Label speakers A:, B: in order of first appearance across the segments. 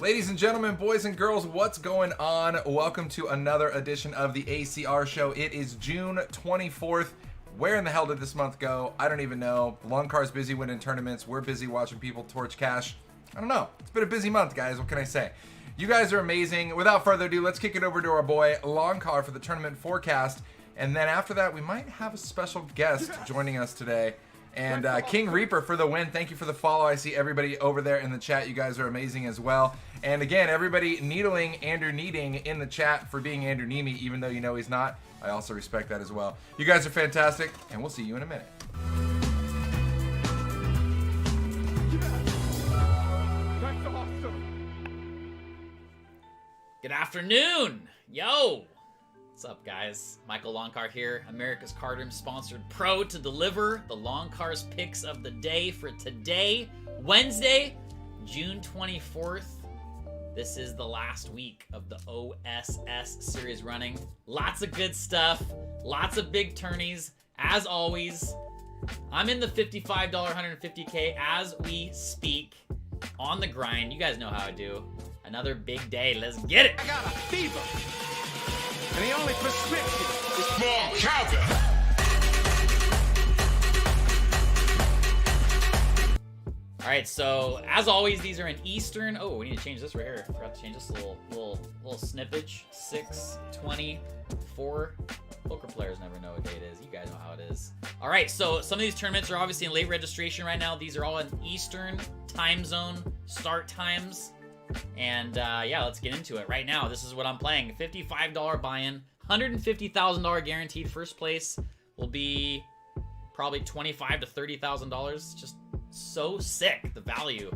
A: Ladies and gentlemen, boys and girls, what's going on? Welcome to another edition of the ACR Show. It is June 24th. Where in the hell did this month go? I don't even know. Long Car's busy winning tournaments. We're busy watching people torch cash. I don't know. It's been a busy month, guys. What can I say? You guys are amazing. Without further ado, let's kick it over to our boy Long Car for the tournament forecast. And then after that, we might have a special guest joining us today. And King Reaper for the win. Thank you for the follow. I see everybody over there in the chat. You guys are amazing as well. And again, everybody needling Andrew Needing in the chat for being Andrew Neeme, even though you know he's not. I also respect that as well. You guys are fantastic, and we'll see you in a minute.
B: That's awesome.
C: Good afternoon, yo. What's up, guys? Michael Longcar here, America's Card Room sponsored pro to deliver the Longcar's picks of the day for today, Wednesday, June 24th. This is the last week of the OSS series running. Lots of good stuff, lots of big tourneys, as always. I'm in the $55 150K as we speak, on the grind. You guys know how I do. Another big day, let's get it.
B: I got a fever. And the only prescription is more cover.
C: All right, so as always, these are in Eastern. Oh, we need to change this right here. Forgot to change this little snippage. 6:24. Poker players never know what day it is. You guys know how it is. All right, so some of these tournaments are obviously in late registration right now. These are all in Eastern time zone start times. And yeah, let's get into it right now. This is what I'm playing. $55 buy-in, $150,000 guaranteed. First place will be probably $25,000 to $30,000. Just so sick, the value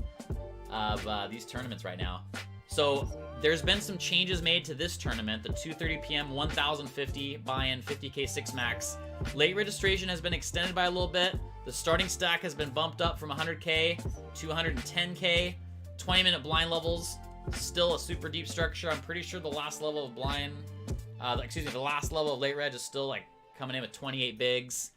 C: of these tournaments right now. So there's been some changes made to this tournament. The 2:30 p.m. 1,050 buy-in, 50K 6 max. Late registration has been extended by a little bit. The starting stack has been bumped up from 100K to 110K. 20-minute blind levels, still a super deep structure. I'm pretty sure the last level of blind, the last level of late reg is still like coming in with 28 bigs.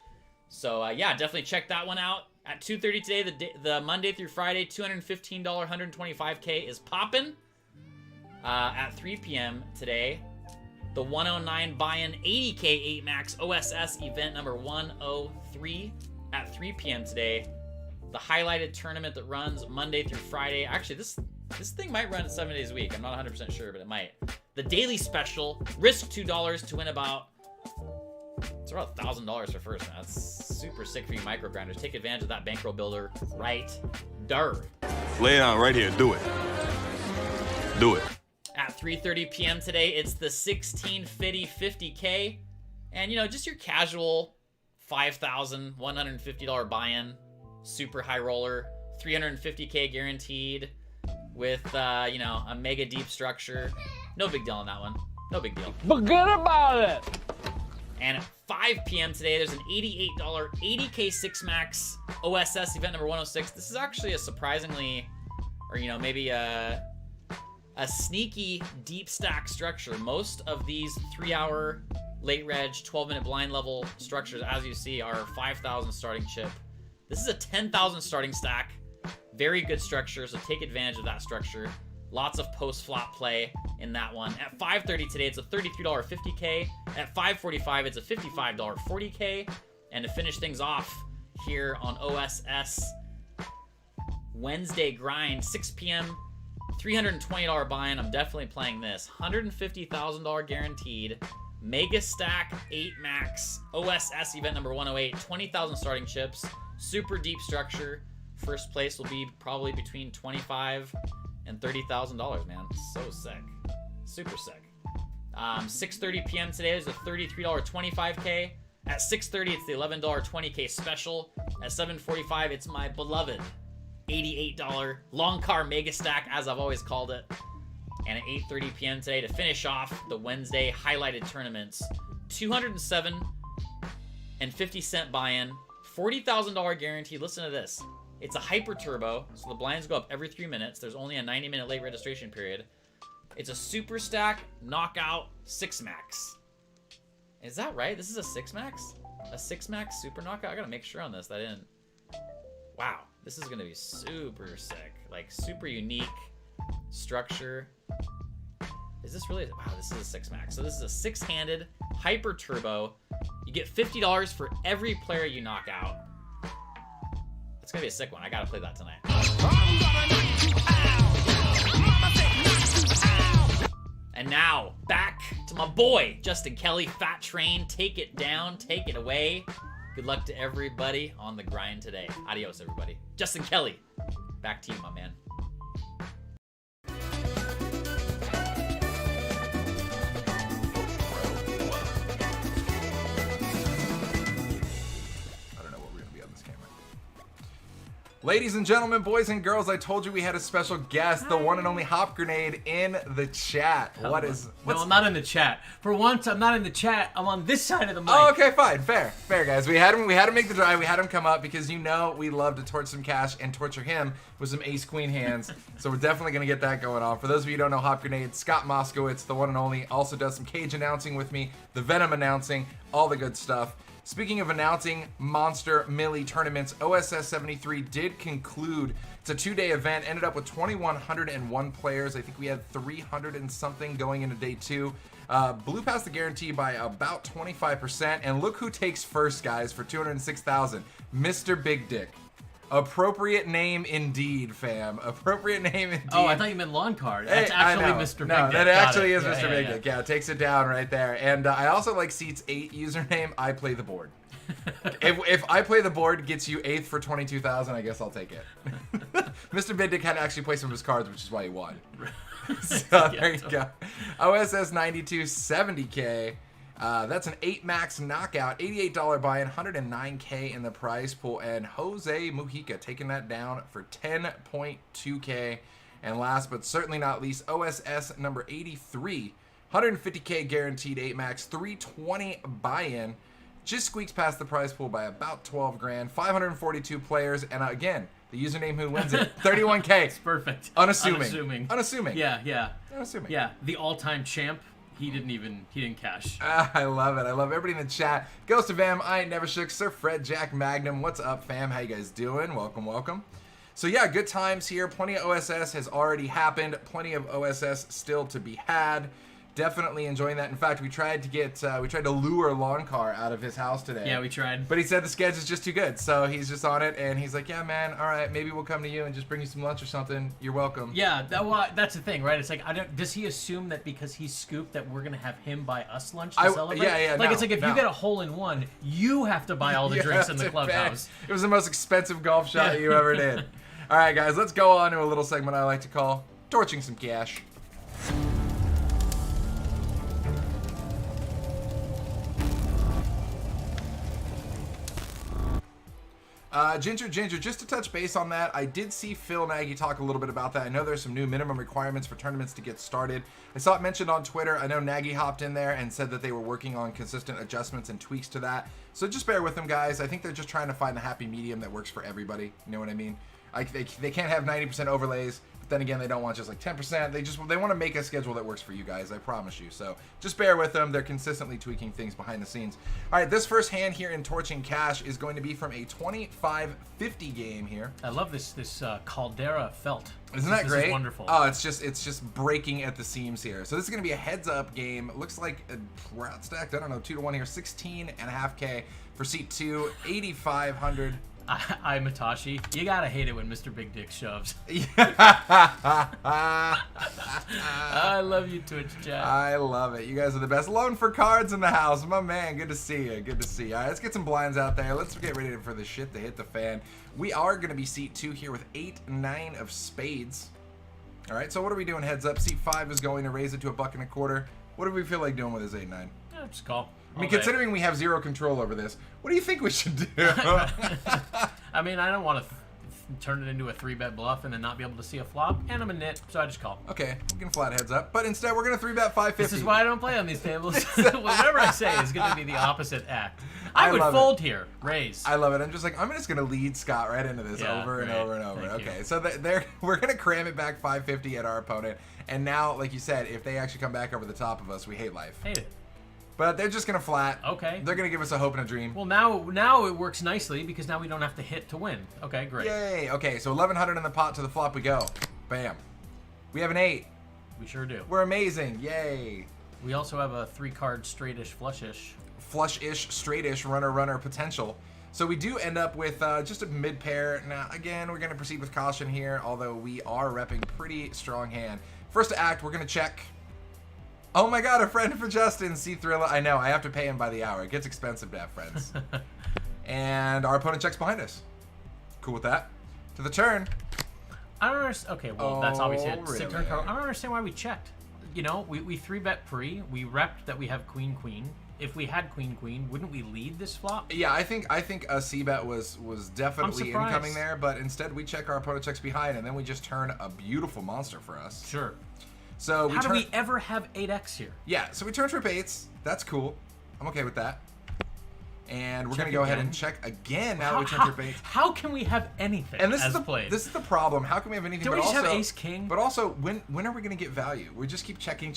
C: So yeah, definitely check that one out. At 2:30 today, the Monday through Friday, $215 125K is popping. At 3 p.m. today, the 109 buy-in 80K 8 max OSS event number 103 at 3 p.m. today. The highlighted tournament that runs Monday through Friday. Actually, this thing might run 7 days a week. I'm not 100% sure, but it might. The daily special, risk $2 to win about, it's about $1,000 for first. Man. That's super sick for you micro grinders. Take advantage of that bankroll builder right there.
D: Lay it out right here. Do it. Do it.
C: At 3:30 p.m. today, it's the 1650 50K. And, you know, just your casual $5,150 buy-in. Super high roller, 350K guaranteed with, you know, a mega deep structure. No big deal on that one. No big deal.
E: Forget about it.
C: And at 5 p.m. today, there's an $88 80K 6 max OSS event number 106. This is actually a surprisingly, or, you know, maybe a sneaky deep stack structure. Most of these 3-hour late reg 12-minute blind level structures, as you see, are 5,000 starting chip. This is a 10,000 starting stack. Very good structure, so take advantage of that structure. Lots of post-flop play in that one. At 5:30 today, it's a $33 50K. At 5:45, it's a $55 40K. And to finish things off here on OSS Wednesday grind, 6 p.m., $320 buy-in. I'm definitely playing this. $150,000 guaranteed. Mega stack 8 max OSS event number 108. 20,000 starting chips. Super deep structure. First place will be probably between $25,000 and $30,000, man. So sick. Super sick. 6:30 p.m. today, there's a $33 25K. At 6:30, it's the $11 20K special. At 7:45, it's my beloved $88 long car mega stack, as I've always called it. And at 8:30 p.m. today, to finish off the Wednesday highlighted tournaments, $207 and 50-cent buy-in. $40,000 guaranteed. Listen to this. It's a hyper turbo, so the blinds go up every 3 minutes. There's only a 90-minute late registration period. It's a super stack knockout 6 max. Is that right? This is a 6 max? A 6 max super knockout? I gotta make sure on this that I didn't. Wow, this is gonna be super sick. Like super unique, structure. Is this really? Wow, this is a 6 max. So this is a 6-handed hyper turbo. You get $50 for every player you knock out. It's gonna be a sick one. I gotta play that tonight. And now back to my boy Justin Kelly, Fat Train. Take it down, take it away. Good luck to everybody on the grind today. Adios, everybody. Justin Kelly, back to you, my man.
A: Ladies and gentlemen, boys and girls, I told you we had a special guest, the one and only Hop Grenade in the chat.
E: No, I'm not in the chat. For once, I'm not in the chat. I'm on this side of the mic.
A: Oh, okay, fine. Fair, guys. We had to make the drive. We had him come up because we love to torch some cash and torture him with some ace-queen hands. So we're definitely going to get that going on. For those of you who don't know Hop Grenade, Scott Moskowitz, the one and only, also does some cage announcing with me, the Venom announcing, all the good stuff. Speaking of announcing Monster Millie tournaments, OSS 73 did conclude. It's a 2-day event, ended up with 2,101 players. I think we had 300 and something going into day 2. Blew past the guarantee by about 25%. And look who takes first, guys, for 206,000. Mr. Big Dick. Appropriate name indeed, fam. Appropriate name indeed.
E: Oh, I thought you meant lawn card. That's actually Mr. Big Dick.
A: No, that actually is Mr. Big Dick. Yeah, takes it down right there. And I also like Seats 8 username. I play the board. if I play the board gets you 8th for 22,000, I guess I'll take it. Mr. Big Dick had to actually play some of his cards, which is why he won. So there you go. OSS 92 70K. That's an 8 max knockout, $88 buy-in, $109K in the prize pool, and Jose Mujica taking that down for $10.2K. And last but certainly not least, OSS number 83, $150K guaranteed 8 max, $320 buy-in, just squeaks past the prize pool by about 12 grand, 542 players, and again, the username who wins it, 31K.
E: It's perfect.
A: Unassuming.
E: Yeah.
A: Unassuming.
E: Yeah, the all-time champ. He didn't cash.
A: I love it. I love everybody in the chat. Ghost of M, I Ain't Never Shook, Sir Fred, Jack Magnum. What's up, fam? How you guys doing? Welcome. So yeah, good times here. Plenty of OSS has already happened. Plenty of OSS still to be had. Definitely enjoying that. In fact, we tried to lure Lawn Car out of his house today.
E: Yeah, we tried.
A: But he said the schedule is just too good. So he's just on it, and he's like, yeah, man, all right, maybe we'll come to you and just bring you some lunch or something. You're welcome.
E: Yeah, that's the thing, right? It's like, does he assume that because he's scooped that we're going to have him buy us lunch to celebrate?
A: Yeah.
E: Like, it's like if you get a hole-in-one, you have to buy all the drinks in the clubhouse.
A: It was the most expensive golf shot you ever did. All right, guys, let's go on to a little segment I like to call Torching Some Cash. Ginger, just to touch base on that, I did see Phil Nagy talk a little bit about that. I know there's some new minimum requirements for tournaments to get started. I saw it mentioned on Twitter. I know Nagy hopped in there and said that they were working on consistent adjustments and tweaks to that. So just bear with them, guys. I think they're just trying to find the happy medium that works for everybody. You know what I mean? They can't have 90% overlays, but then again, they don't want just like 10%. They want to make a schedule that works for you guys, I promise you. So just bear with them. They're consistently tweaking things behind the scenes. All right, this first hand here in Torching Cash is going to be from a 2550 game here. I
E: love this Caldera felt.
A: Isn't that great?
E: This is wonderful.
A: Oh, it's just breaking at the seams here. So this is going to be a heads-up game. Looks like we're outstacked. I don't know, 2-1 here. 16.5K for seat 2, 8,500.
E: I'm Matashi. You gotta hate it when Mr. Big Dick shoves. I love you, Twitch chat.
A: I love it. You guys are the best. Loan for cards in the house. My man, good to see you. Good to see you. All right, let's get some blinds out there. Let's get ready for the shit to hit the fan. We are going to be seat 2 here with 8-9 of spades. All right, so what are we doing heads up? Seat 5 is going to raise it to $1.25. What do we feel like doing with his 8-9?
E: Yeah, just call.
A: I mean, considering we have zero control over this, what do you think we should do?
E: I mean, I don't want to turn it into a 3-bet bluff and then not be able to see a flop, and I'm a nit, so I just call.
A: Okay, we can flat heads up, but instead we're going to 3-bet 550.
E: This is why I don't play on these tables. Whatever I say is going to be the opposite act. I would fold here, raise.
A: I love it. I'm just going to lead Scott right into this over and over and over. Okay, so we're going to cram it back 550 at our opponent, and now, like you said, if they actually come back over the top of us, we hate life.
E: Hate it.
A: But they're just going to flat.
E: Okay.
A: They're going to give us a hope and a dream.
E: Well, now it works nicely because now we don't have to hit to win. Okay, great.
A: Yay. Okay, so 1,100 in the pot to the flop we go. Bam. We have an 8.
E: We sure do.
A: We're amazing. Yay.
E: We also have a 3-card straight-ish, flush-ish.
A: Flush-ish, straight-ish, runner potential. So we do end up with just a mid-pair. Now, again, we're going to proceed with caution here, although we are repping pretty strong hand. First to act, we're going to check. Oh my god, a friend for Justin, C Thrilla. I know, I have to pay him by the hour. It gets expensive to have friends. And our opponent checks behind us. Cool with that. To the turn.
E: I don't understand. Okay, well, that's obviously a
A: really?
E: 6-turn card. I don't understand why we checked. You know, we 3-bet pre. We repped that we have queen-queen. If we had queen-queen, wouldn't we lead this flop?
A: Yeah, I think a C-bet was definitely incoming there, but instead we check our opponent checks behind, and then we just turn a beautiful monster for us.
E: Sure.
A: So
E: How do we ever have 8x here?
A: Yeah, so we turn trip 8s. That's cool. I'm okay with that. And we're
E: Check
A: going to go ahead
E: again.
A: and check again now that we turn trip 8s.
E: How can we have anything
A: And this
E: as
A: is
E: played?
A: this is the problem. How can we have anything?
E: Don't
A: but
E: we just
A: also,
E: have ace-king?
A: But also, when are we going to get value? We just keep checking.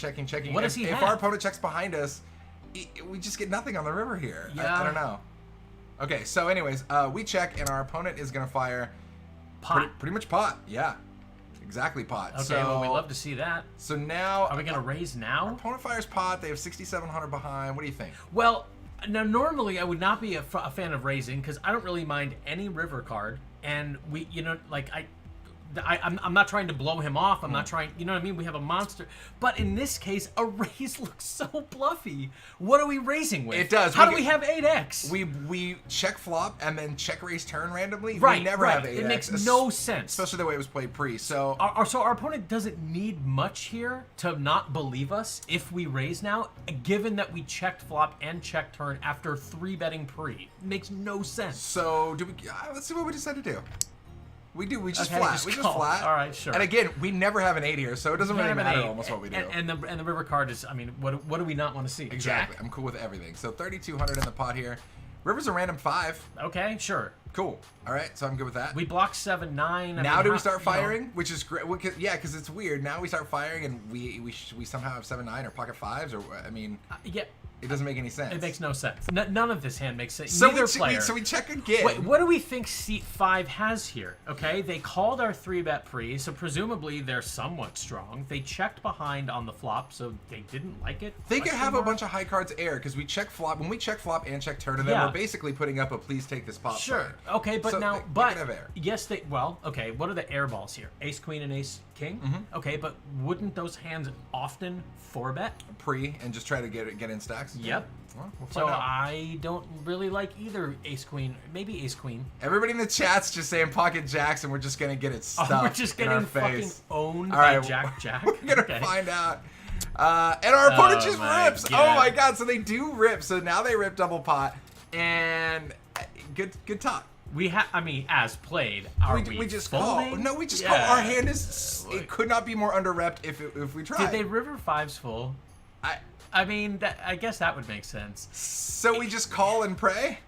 E: What does he
A: if
E: have?
A: our opponent checks behind us, we just get nothing on the river here.
E: Yeah.
A: I don't know. Okay, so anyways, we check, and our opponent is going to fire
E: Pot.
A: pretty much pot. Yeah, exactly pot.
E: Okay,
A: so,
E: well, we'd love to see that.
A: So now,
E: Are we going to raise now?
A: opponent fires pot. They have 6,700 behind. What do you think?
E: Well, now normally I would not be a fan of raising because I don't really mind any river card, and we, you know, like I'm not trying to blow him off. I'm not trying, you know what I mean? We have a monster, but in this case, a raise looks so bluffy. What are we raising with?
A: It does.
E: How
A: We
E: do we have 8x?
A: We check flop and then check raise turn randomly.
E: Right,
A: we never
E: right.
A: have 8x.
E: It makes no sense.
A: Especially the way it was played pre. So
E: So our opponent doesn't need much here to not believe us if we raise now, given that we checked flop and checked turn after 3-betting pre. It makes no sense.
A: So do we? Let's see what we decide to do. We just
E: Okay,
A: flat.
E: just
A: We just
E: call.
A: flat.
E: All right, sure.
A: And again, we never have an 8 here, so it doesn't really
E: We have an
A: matter
E: 8,
A: almost what we do.
E: And the river card is, I mean, what do we not want to see?
A: Exactly.
E: Jack?
A: I'm cool with everything. So 3,200 in the pot here. River's a random 5.
E: Okay, sure.
A: Cool. All right, so I'm good with that.
E: We block 7-9.
A: Now do we start firing? Which is great. Yeah, because it's weird. Now we start firing, and we somehow have 7-9 or pocket 5s, or I mean,
E: Yeah,
A: it doesn't make any sense.
E: it makes no sense. None of this hand makes sense.
A: So
E: Neither player.
A: so we check again.
E: Wait, what do we think seat 5 has here? Okay, they called our 3-bet pre, so presumably they're somewhat strong. They checked behind on the flop, so they didn't like it.
A: They could have a bunch of high cards air because we check flop. When we check flop and check turn, and then
E: Yeah.
A: we're basically putting up a please take this pot.
E: Sure.
A: sign.
E: Okay, but
A: So
E: now,
A: they
E: but
A: could have air.
E: yes, they. Well, okay. What are the air balls here? Ace queen and ace king. Okay, but wouldn't those hands often 4-bet?
A: Pre and just try to get in stacks.
E: Yep.
A: Well, we'll
E: So
A: find out.
E: I don't really like either ace queen. Maybe ace queen.
A: Everybody in the chat's just saying pocket jacks, and we're just gonna get it stuffed
E: Oh, we're just
A: in our
E: getting fucking
A: face.
E: owned
A: All
E: by
A: right,
E: Jack Jack.
A: We're gonna
E: Okay.
A: find out. And our opponent
E: Oh
A: just
E: my
A: rips.
E: God.
A: Oh my god! So they do rip. So now they rip double pot, and good talk.
E: We have. I mean, as played, are we?
A: We just
E: folding?
A: call. No, we just
E: Yeah.
A: call. Our hand is. It could not be more under repped if we tried.
E: Did they river 5s full? I mean, I guess that would make sense.
A: So we just call and pray.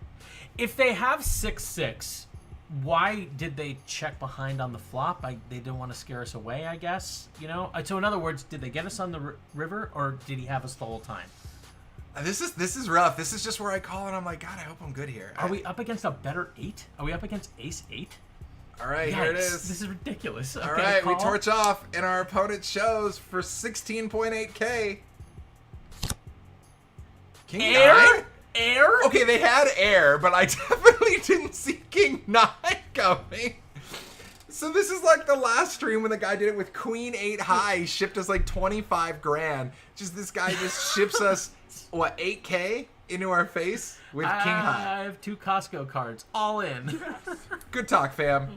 E: If they have 6-6, why did they check behind on the flop? They didn't want to scare us away, I guess. You know. So in other words, did they get us on the river, or did he have us the whole time?
A: This is rough. This is just where I call and I'm like, God, I hope I'm good here.
E: Are we up against a better 8? Are we up against ace 8?
A: All right, here it is.
E: This is ridiculous.
A: All
E: Okay,
A: right, we
E: call.
A: torch off, and our opponent shows for 16.8k. King
E: Air?
A: 9?
E: Air?
A: Okay, they had air, but I definitely didn't see King 9 coming. So this is like the last stream when the guy did it with Queen 8 high. He shipped us like 25 grand. Just this guy just ships us, what, 8k into our face with King high.
E: I have 2 Costco cards, all in.
A: Good talk, fam.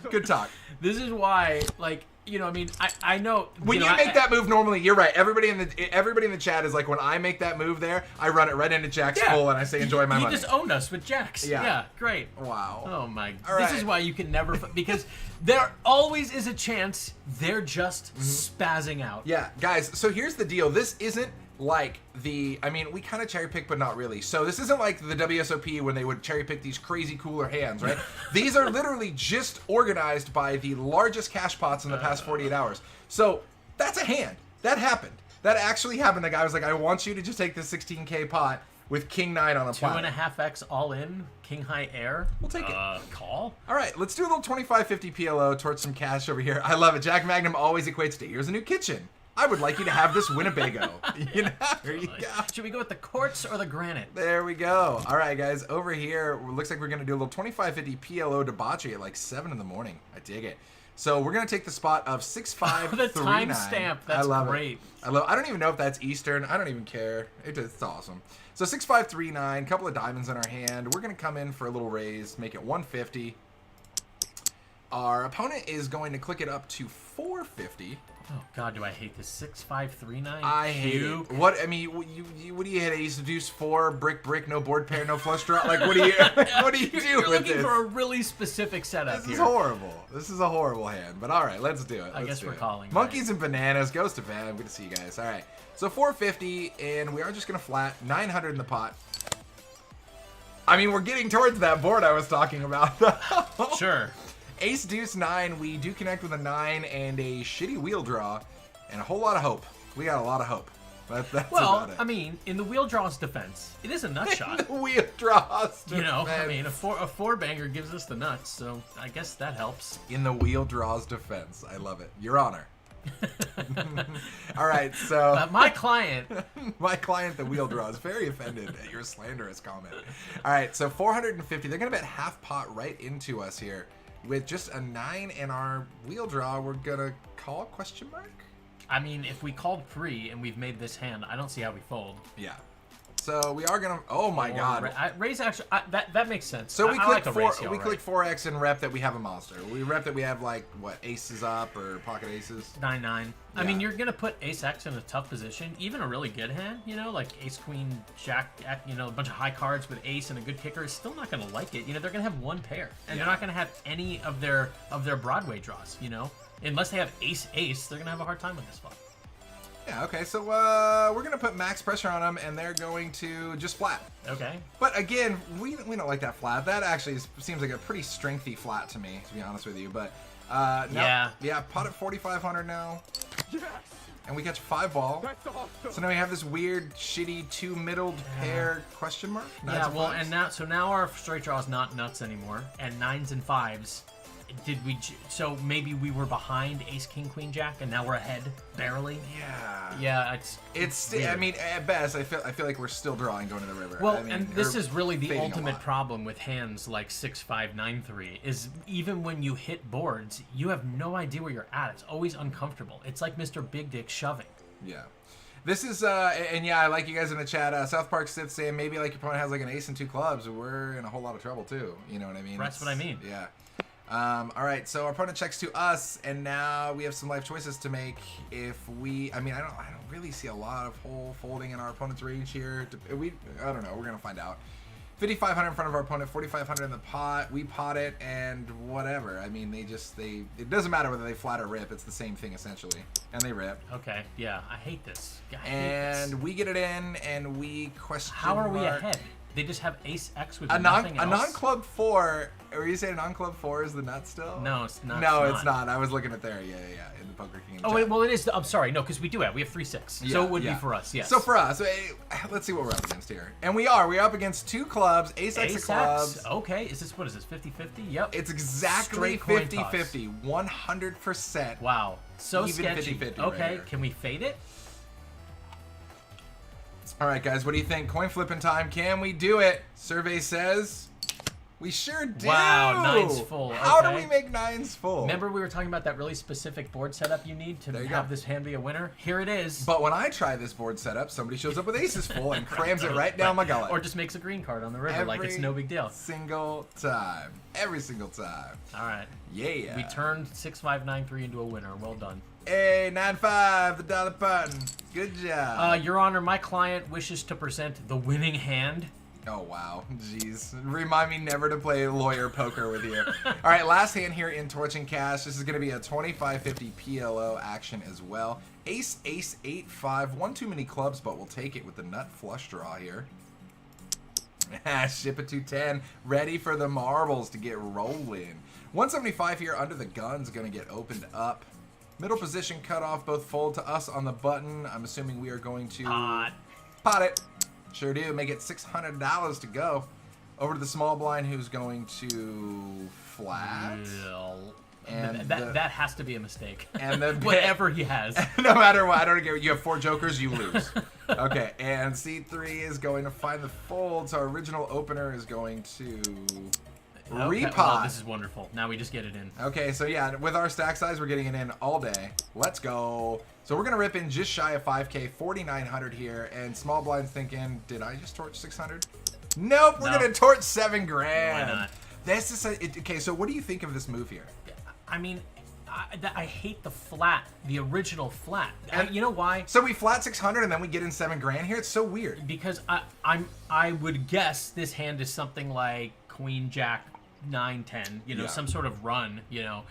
A: Good talk.
E: This is why, like, you know, I mean, I know
A: When you
E: know,
A: make that move normally, you're right. Everybody in the chat is like, when I make that move there, I run it right into Jack's
E: Yeah.
A: full and I say, enjoy my
E: you
A: money.
E: just owned us with jacks.
A: Yeah.
E: Yeah, great.
A: Wow.
E: Oh my!
A: All
E: This
A: right.
E: is why you can never because there always is a chance they're just spazzing out.
A: Yeah, guys, so here's the deal. This isn't like I mean, we kind of cherry pick, but not really. So this isn't like the WSOP when they would cherry pick these crazy cooler hands, right? These are literally just organized by the largest cash pots in the past 48 hours. So that's a hand. That happened. That actually happened. The guy was like, I want you to just take the 16K pot with King 9 on a platter.
E: 2.5x all in, King High Air.
A: We'll take it.
E: Call?
A: All right, let's do a little 2550 PLO towards some cash over here. I love it. Jack Magnum always equates to, here's a new kitchen. I would like you to have this Winnebago. You know, there you go.
E: Should we go with the quartz or the granite?
A: There we go. All right, guys, over here, looks like we're going to do a little 2550 PLO debauchery at like 7 in the morning. I dig it. So we're going to take the spot of 6539.
E: The timestamp. That's
A: I love
E: great.
A: It. I don't even know if that's Eastern. I don't even care. It's awesome. So 6539, couple of diamonds in our hand. We're going to come in for a little raise, make it 150. Our opponent is going to click it up to 450.
E: Oh God, do I hate this 6539?
A: I hate it. What I mean, what do you hit? Ace deuce 4, brick, no board pair, no flush draw. Like, what do you do
E: You're
A: with
E: looking
A: this?
E: for a really specific setup
A: This
E: here.
A: is horrible. This is a horrible hand. But all right, let's do it.
E: I guess we're calling.
A: Monkeys and bananas goes to bed. Good to see you guys. All right, so 450, and we are just gonna flat 900 in the pot. I mean, we're getting towards that board I was talking about.
E: Sure.
A: Ace deuce 9, we do connect with a 9 and a shitty wheel draw and a whole lot of hope. We got a lot of hope. That's
E: Well,
A: about it.
E: I mean, in the wheel draw's defense, it is a nut shot.
A: Wheel draws.
E: You know, I
A: defense.
E: mean, a four banger gives us the nuts, so I guess that helps.
A: In the wheel draws defense. I love it. Your Honor. All right, so
E: My client,
A: my client, the wheel draw, is very offended at your slanderous comment. All right, so 450. They're gonna bet half pot right into us here. With just a 9 in our wheel draw, we're gonna call question mark?
E: I mean, if we called 3 and we've made this hand, I don't see how we fold.
A: Yeah. So we are gonna. Oh my God.
E: Raise actually. That makes sense.
A: So we
E: I
A: click
E: like a
A: 4.
E: raise here,
A: We
E: all
A: click
E: right.
A: 4x and rep that we have a monster. We rep that we have like what, aces up or pocket aces.
E: 9-9. I
A: Yeah.
E: mean, you're gonna put Ace X in a tough position. Even a really good hand, you know, like Ace Queen Jack, you know, a bunch of high cards with Ace and a good kicker is still not gonna like it. You know, they're gonna have one pair, and they're not gonna have any of their Broadway draws. You know, unless they have Ace Ace, they're gonna have a hard time with this spot.
A: Yeah. Okay. So we're gonna put max pressure on them, and they're going to just flat.
E: Okay.
A: But again, we don't like that flat. That actually seems like a pretty strengthy flat to me, to be honest with you. But no, yeah, pot at 4,500 now.
B: Yes!
A: And we catch 5 ball.
B: That's awesome!
A: So now we have this weird, shitty 2 middled pair question mark. Nines
E: Yeah.
A: and
E: Well,
A: fives?
E: and now our straight draw is not nuts anymore, and 9s and 5s. So maybe we were behind Ace King Queen Jack, and now we're ahead barely.
A: Yeah.
E: Yeah,
A: It's.
E: weird.
A: I mean, at best, I feel like we're still drawing going to the river.
E: Well,
A: I mean,
E: and this
A: or
E: is really the
A: fading a
E: ultimate
A: lot.
E: problem with hands like 6-5-9-3 is even when you hit boards, you have no idea where you're at. It's always uncomfortable. It's like Mr. Big Dick shoving.
A: Yeah. This is, and yeah, I like you guys in the chat. South Park Sith saying maybe like your opponent has like an ace and 2 clubs. We're in a whole lot of trouble too. You know what I mean?
E: That's what I mean.
A: Yeah. All right, so our opponent checks to us, and now we have some life choices to make. If we, I mean, I don't really see a lot of hole folding in our opponent's range here. I don't know. We're gonna find out. 5,500 in front of our opponent, 4,500 in the pot. We pot it, and whatever. I mean, it doesn't matter whether they flat or rip. It's the same thing essentially, and they rip.
E: Okay, yeah, I hate this. I hate
A: And
E: this.
A: we get it in, and we question.
E: How are we
A: mark.
E: ahead? They just have Ace X with
A: A
E: nothing else.
A: non-club 4. Are you saying non-club 4 is the nut still?
E: No, it's not.
A: No, it's not. I was looking at there. Yeah, in the Poker King.
E: Oh wait, well it is. I'm sorry, no, because we have 3-6. So it would be for us. Yes.
A: So for us, let's see what we're up against here. And we're up against 2 clubs, Ace X of clubs.
E: Okay, what is this? 50-50? Yep.
A: It's exactly
E: Straight coin toss.
A: 50-50, 100%.
E: Wow. So
A: Even
E: sketchy.
A: 50-50 right
E: Okay,
A: here.
E: can we fade it?
A: All right, guys, what do you think? Coin flipping time. Can we do it? Survey says we sure do.
E: Wow, 9's full.
A: How do
E: Okay.
A: we make 9's full?
E: Remember we were talking about that really specific board setup you need to
A: There you
E: have
A: go.
E: this hand be a winner? Here it is.
A: But when I try this board setup, somebody shows up with aces full and crams it right down my gullet.
E: Or just makes a green card on the river like it's no big deal.
A: Single time. Every single time.
E: All right.
A: Yeah.
E: We turned 6-5-9-3 into a winner. Well done.
A: Hey, 9-5, the dollar button. Good job.
E: Your Honor, my client wishes to present the winning hand.
A: Oh, wow. Jeez. Remind me never to play lawyer poker with you. All right, last hand here in Torch and Cash. This is going to be a 25-50 PLO action as well. Ace, ace, 8-5. One too many clubs, but we'll take it with the nut flush draw here. Ship it to 10. Ready for the marbles to get rolling. 175 here under the gun's going to get opened up. Middle position cutoff, both fold to us on the button. I'm assuming we are going to pot it. Sure do. Make it $600 to go. Over to the small blind, who's going to flat.
E: And that has to be a mistake.
A: And then
E: whatever he has.
A: No matter what, I don't care. You have 4 jokers, you lose. Okay, and C3 is going to find the fold. So our original opener is going to repot.
E: Well, this is wonderful. Now we just get it in.
A: Okay, so yeah, with our stack size, we're getting it in all day. Let's go. So we're going to rip in just shy of 5K, 4,900 here. And small blind's thinking, did I just torch 600? Nope, we're going to torch 7 grand.
E: Why not?
A: This is okay, so what do you think of this move here?
E: I mean, I hate the flat, the original flat. You know why?
A: So we flat 600 and then we get in 7 grand here? It's so weird.
E: Because I would guess this hand is something like Queen, Jack, 9, 10, you know, some sort of run, you know.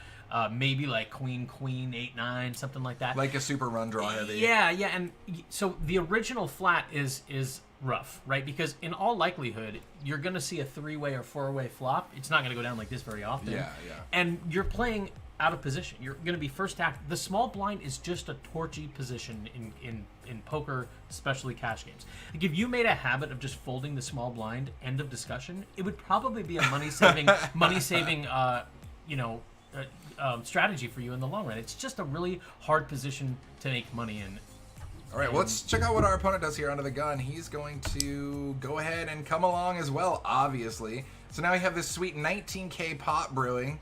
E: Maybe like Queen, 8, 9, something like that.
A: Like a super run draw heavy.
E: Yeah, and so the original flat is rough, right? Because in all likelihood, you're going to see a 3-way or 4-way flop. It's not going to go down like this very often.
A: Yeah.
E: And you're playing out of position. You're going to be first stacked. The small blind is just a torchy position in poker, especially cash games. Like if you made a habit of just folding the small blind, end of discussion, it would probably be a money saving strategy for you in the long run. It's just a really hard position to make money in.
A: All right, well, let's check out what our opponent does here under the gun. He's going to go ahead and come along as well, obviously. So now we have this sweet 19K pot brewing.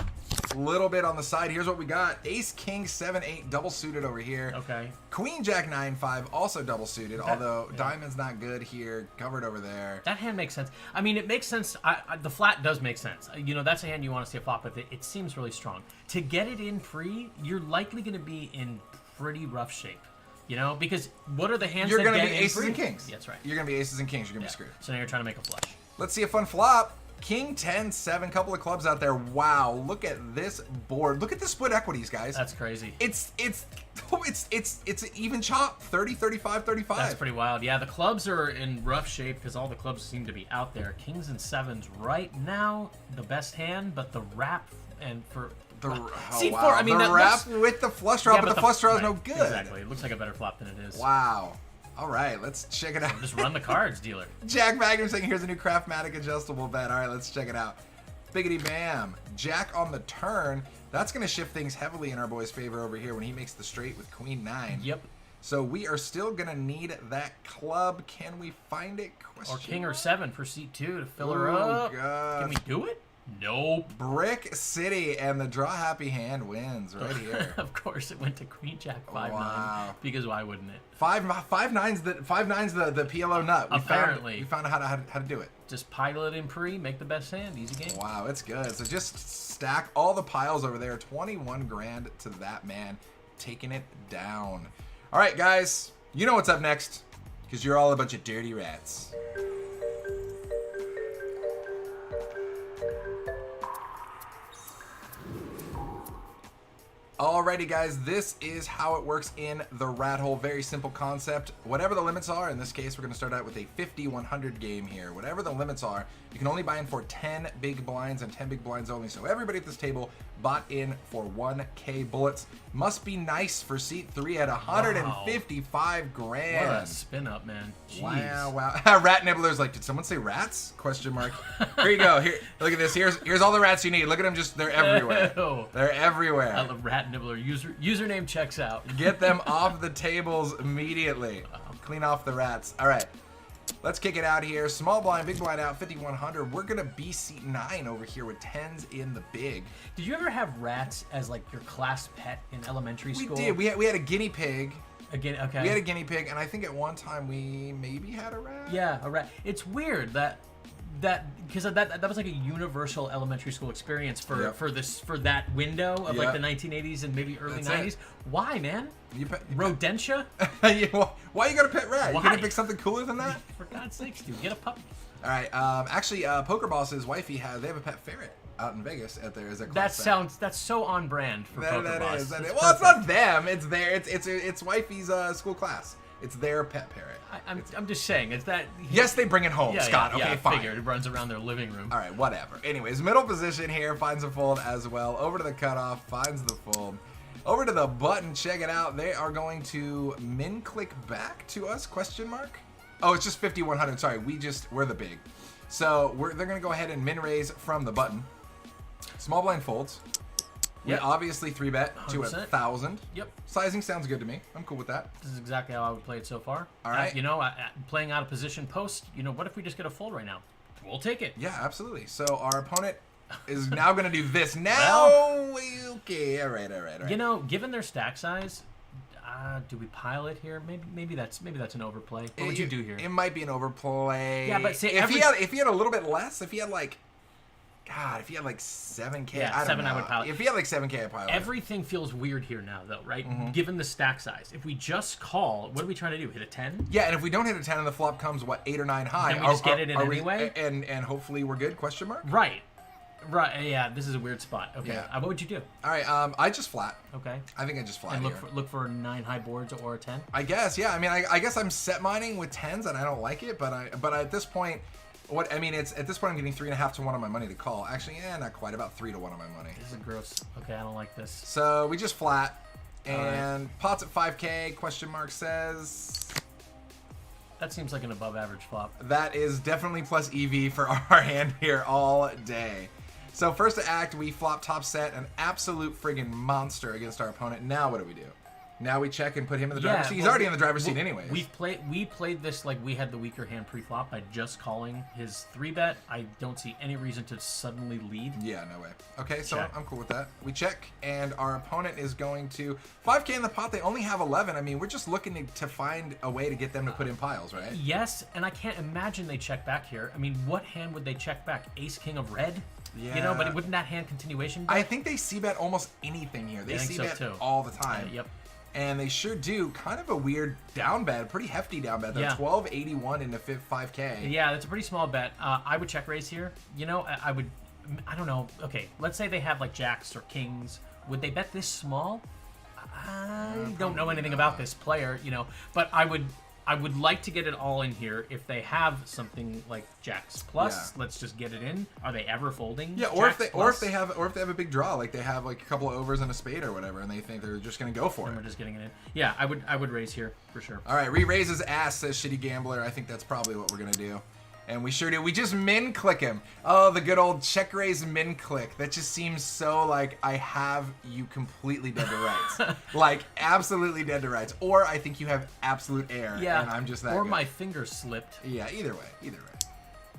A: A little bit on the side. Here's what we got. Ace, King, 7, 8, double suited over here.
E: Okay.
A: Queen, Jack, 9, 5, also double suited, although Diamond's not good here. Covered over there.
E: That hand makes sense. I mean, it makes sense. The flat does make sense. You know, that's a hand you want to see a flop with. It seems really strong. To get it in pre, you're likely going to be in pretty rough shape. You know, because what are the hands
A: You're
E: that
A: going to
E: get
A: be
E: in
A: aces
E: free?
A: and kings.
E: Yeah, that's right.
A: You're going to be aces and kings. You're going to be screwed.
E: So now you're trying to make a flush.
A: Let's see a fun flop. King, 10, 7, couple of clubs out there. Wow, look at this board. Look at the split equities, guys.
E: That's crazy.
A: It's an even chop. 30, 35, 35.
E: That's pretty wild. Yeah, the clubs are in rough shape because all the clubs seem to be out there. Kings and 7s right now, the best hand, but the wrap and for...
A: See, I mean, the wrap with the flush draw, but the flush draw is no good.
E: Exactly. It looks like a better flop than it is.
A: Wow. All right, let's check it out.
E: Just run the cards, dealer.
A: Jack Magnum saying, here's a new Craftmatic adjustable bet. All right, let's check it out. Biggity bam. Jack on the turn. That's going to shift things heavily in our boy's favor over here when he makes the straight with Queen 9.
E: Yep.
A: So we are still going to need that club. Can we find it?
E: Or King or 7 for seat 2 to fill her up.
A: God.
E: Can we do it? Nope.
A: Brick City, and the draw happy hand wins right here.
E: Of course, it went to Queen Jack 5-9.
A: Wow.
E: Because why wouldn't it?
A: 5-9's the PLO nut.
E: Apparently.
A: We found out how to do it.
E: Just pile it in pre, make the best hand, easy game.
A: Wow, it's good. So just stack all the piles over there. 21 grand to that man, taking it down. All right, guys, you know what's up next, because you're all a bunch of dirty rats. Alrighty guys, this is how it works in the rat hole. Very simple concept. Whatever the limits are, in this case we're going to start out with a 50-100 game here. Whatever the limits are, you can only buy in for 10 big blinds and 10 big blinds only. So everybody at this table bought in for 1K bullets. Must be nice for seat 3 at 155 grand.
E: What a spin up, man. Jeez.
A: Wow. Rat Nibbler's like, did someone say rats? Question mark. Here you go. Here, look at this. Here's all the rats you need. Look at them, they're everywhere.
E: Ew.
A: They're everywhere.
E: I love Rat Nibbler. Username checks out.
A: Get them off the tables immediately. Clean off the rats. All right. Let's kick it out here. Small blind, big blind out, 5,100. We're going to be seat 9 over here with 10s in the big.
E: Did you ever have rats as like your class pet in elementary school?
A: We did. We had a guinea pig.
E: Okay.
A: We had a guinea pig, and I think at one time we maybe had a rat.
E: Yeah, a rat. It's weird that because that was like a universal elementary school experience for that window of like the 1980s and maybe early 90s. Why, man? Rodentia?
A: Why you got a pet rat?
E: Why?
A: You gonna pick something cooler than that?
E: For God's sakes, dude, get a puppy.
A: All right. Actually, Poker Boss's wifey they have a pet ferret out in Vegas at their
E: That's so on brand for Poker Boss.
A: Well, it's not them. It's it's wifey's school class. It's their pet parrot.
E: I'm just saying, it's that...
A: Yes, they bring it home, Scott. Okay, fine.
E: Figured. It runs around their living room.
A: All right, whatever. Anyways, middle position here, finds a fold as well. Over to the cutoff, finds the fold. Over to the button. Check it out. They are going to min click back to us? Question mark. Oh, it's just 5100. Sorry, we're the big. So they're going to go ahead and min raise from the button. Small blind folds. We
E: Yep.
A: obviously 3-bet to
E: 100%.
A: 1,000.
E: Yep.
A: Sizing sounds good to me. I'm cool with that.
E: This is exactly how I would play it so far.
A: All right.
E: Playing out of position post, what if we just get a fold right now? We'll take it.
A: Yeah, absolutely. So our opponent is now going to do this. Now, okay, all right.
E: Given their stack size, do we pile it here? Maybe that's an overplay. What would you do here?
A: It might be an overplay.
E: Yeah, but see,
A: if he had a little bit less, if he had like 7K,
E: Yeah,
A: I don't
E: 7
A: know.
E: I would pile it.
A: If he had like 7K, I'd pile it.
E: Everything feels weird here now, though, right?
A: Mm-hmm.
E: Given the stack size. If we just call, what are we trying to do? Hit a 10?
A: Yeah, and if we don't hit a 10 and the flop comes 8 or 9 high,
E: Then we just get it in
A: are
E: anyway?
A: and hopefully we're good? Question mark.
E: Right. Yeah, this is a weird spot. Okay.
A: Yeah.
E: What would you do?
A: All right. I just flat.
E: Okay.
A: I think I just flat
E: And
A: here.
E: look for 9 high boards or a 10?
A: I guess. Yeah. I mean, I guess I'm set mining with 10s and I don't like it, but at this point. It's at this point I'm getting 3.5 to 1 on my money to call. Actually, not quite. About 3 to 1 on my money.
E: This is gross. Okay, I don't like this.
A: So we just flat, and
E: right.
A: pots at 5K. Question mark says
E: That seems like an above average flop.
A: that is definitely plus EV for our hand here all day. So first to act, we flop top set, an absolute friggin' monster against our opponent. Now what do we do? Now we check and put him in the driver's seat. He's already in the driver's seat anyway.
E: We played this like we had the weaker hand pre-flop by just calling his 3-bet. I don't see any reason to suddenly lead.
A: Yeah, no way. Okay, so
E: Check.
A: I'm cool with that. We check, and our opponent is going to 5K in the pot. They only have 11. I mean, we're just looking to find a way to get them to put in piles, right?
E: Yes, and I can't imagine they check back here. I mean, what hand would they check back? Ace King of Red?
A: Yeah.
E: But wouldn't that hand continuation?
A: I think they c-bet almost anything here. They
E: I think so,
A: c-bet
E: too.
A: all the time.
E: Yep.
A: And they sure do kind of a weird down bet, pretty hefty down bet. They're
E: Yeah.
A: 1281 into 5K.
E: Yeah, that's a pretty small bet. I would check raise here. I would. I don't know. Okay, let's say they have like jacks or kings. Would they bet this small? I don't know anything about this player, but I would like to get it all in here. If they have something like jacks plus, let's just get it in. Are they ever folding?
A: Yeah, or
E: jacks
A: if they have a big draw, like they have like a couple of overs and a spade or whatever, and they think they're just gonna go for
E: And
A: it.
E: we're just getting it in. Yeah, I would raise here for sure.
A: All right, re-raise his ass, says Shitty Gambler. I think that's probably what we're gonna do. And we sure do. We just min click him. Oh, the good old check raise min click. That just seems so like I have you completely dead to rights. Like absolutely dead to rights. Or I think you have absolute air.
E: Yeah.
A: And I'm just that
E: Or
A: good.
E: my finger slipped.
A: Yeah, either way.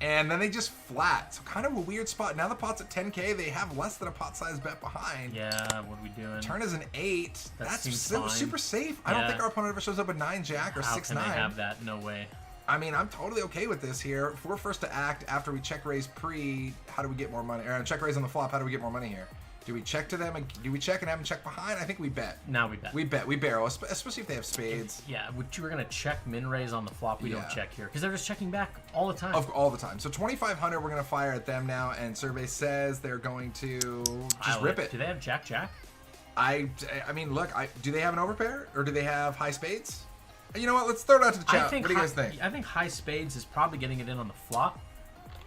A: And then they just flat. So kind of a weird spot. Now the pot's at 10K. They have less than a pot size bet behind.
E: Yeah, what are we doing?
A: Turn is an 8.
E: That
A: That's
E: seems
A: super
E: fine.
A: safe. I don't
E: Yeah.
A: think our opponent ever shows up with 9 jack or
E: How
A: 6
E: can
A: 9.
E: I have that? No way.
A: I mean, I'm totally okay with this here. If we're first to act after we check raise pre, how do we get more money? Or check raise on the flop, how do we get more money here? Do we check to them? Do we check and have them check behind? I think we bet.
E: Now we bet.
A: We barrel, especially if they have spades.
E: Yeah, you were gonna check min raise on the flop. We
A: Yeah.
E: don't check here because they're just checking back all the time.
A: All the time. So 2,500, we're gonna fire at them now, and survey says they're going to just rip it.
E: Do they have jack?
A: I mean, look, do they have an overpair or do they have high spades? You know what? Let's throw it out to the chat. What do you guys think?
E: I think high spades is probably getting it in on the flop.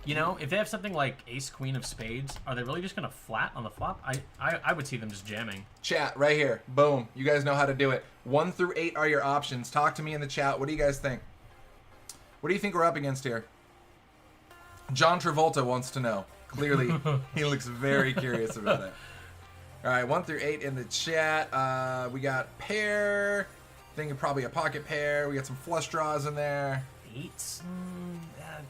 E: If they have something like ace queen of spades, are they really just gonna flat on the flop? I would see them just jamming.
A: Chat right here. Boom. You guys know how to do it. 1 through 8 are your options. Talk to me in the chat. What do you guys think? What do you think we're up against here? John Travolta wants to know. Clearly, he looks very curious about it. All right, 1 through 8 in the chat. We got pair. Thinking probably a pocket pair. We got some flush draws in there.
E: Eights,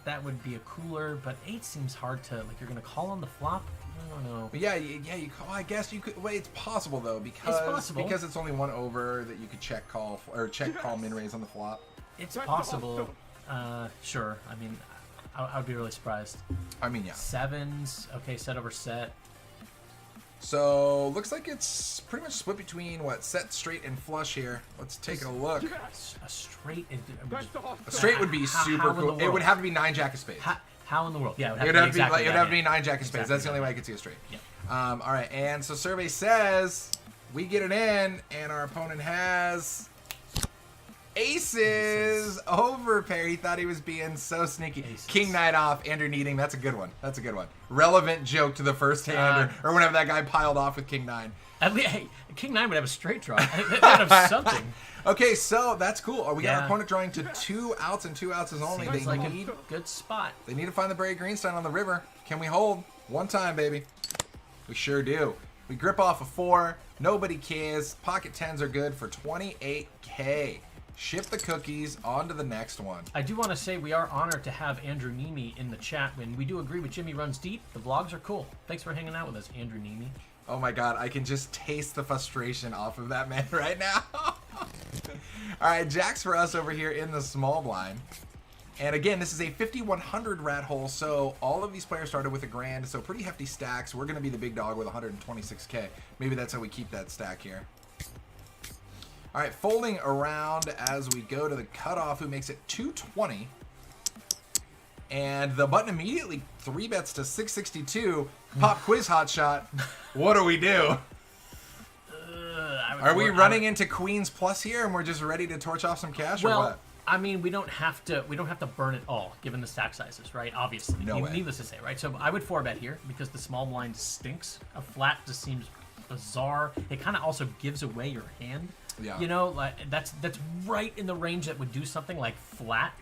E: that would be a cooler, but 8 seems hard to you're gonna call on the flop. I don't know.
A: But yeah, you call. I guess you could. Wait, it's possible though because it's only 1 over that you could check call or check call min raise on the flop.
E: It's possible. Sure. I mean, I would be really surprised.
A: I mean, yeah.
E: 7s. Okay, set over set.
A: So looks like it's pretty much split between what set, straight, and flush here. Let's take a look.
E: A straight.
A: A straight would be super
E: how in the
A: cool. It would
E: world?
A: have to be 9 jack of spades.
E: How in the world? Yeah,
A: It would have to be
E: exactly
A: it would have to be 9 jack of spades.
E: Exactly
A: That's the only way I could see a straight.
E: Yeah.
A: All right, and so survey says we get it in, and our opponent has Aces over pair. He thought he was being so sneaky.
E: Aces.
A: King Knight off. Andrew Needing. That's a good one. That's a good one. Relevant joke to the first hand or whenever that guy piled off with King 9.
E: At least, hey, King 9 would have a straight draw. They would have something.
A: Okay, so that's cool. We got our
E: Yeah.
A: opponent drawing to 2 outs and 2 outs is only.
E: Seems
A: They
E: like
A: need
E: a good spot.
A: They need to find the Bray Greenstein on the river. Can we hold? One time, baby. We sure do. We grip off a 4. Nobody cares. Pocket 10s are good for 28K. Ship the cookies on to the next one.
E: I do want to say we are honored to have Andrew Nemi in the chat. When we do agree with Jimmy Runs Deep, the vlogs are cool. Thanks for hanging out with us, Andrew Nemi.
A: Oh my god, I can just taste the frustration off of that man right now. Alright, jacks for us over here in the small blind. And again, this is a 5,100 rat hole, so all of these players started with a grand, so pretty hefty stacks. We're going to be the big dog with 126K. Maybe that's how we keep that stack here. All right, folding around as we go to the cutoff, who makes it 220. And the button immediately 3-bets to 662. Pop quiz hot shot. What do we do? Are we running into Queens Plus here and we're just ready to torch off some cash or what?
E: I mean, we don't have to burn it all, given the stack sizes, right? Obviously,
A: No way.
E: Needless to say, right? So I would 4-bet here because the small blind stinks. A flat just seems bizarre. It kind of also gives away your hand.
A: Yeah.
E: You know, like that's right in the range that would do something like flat.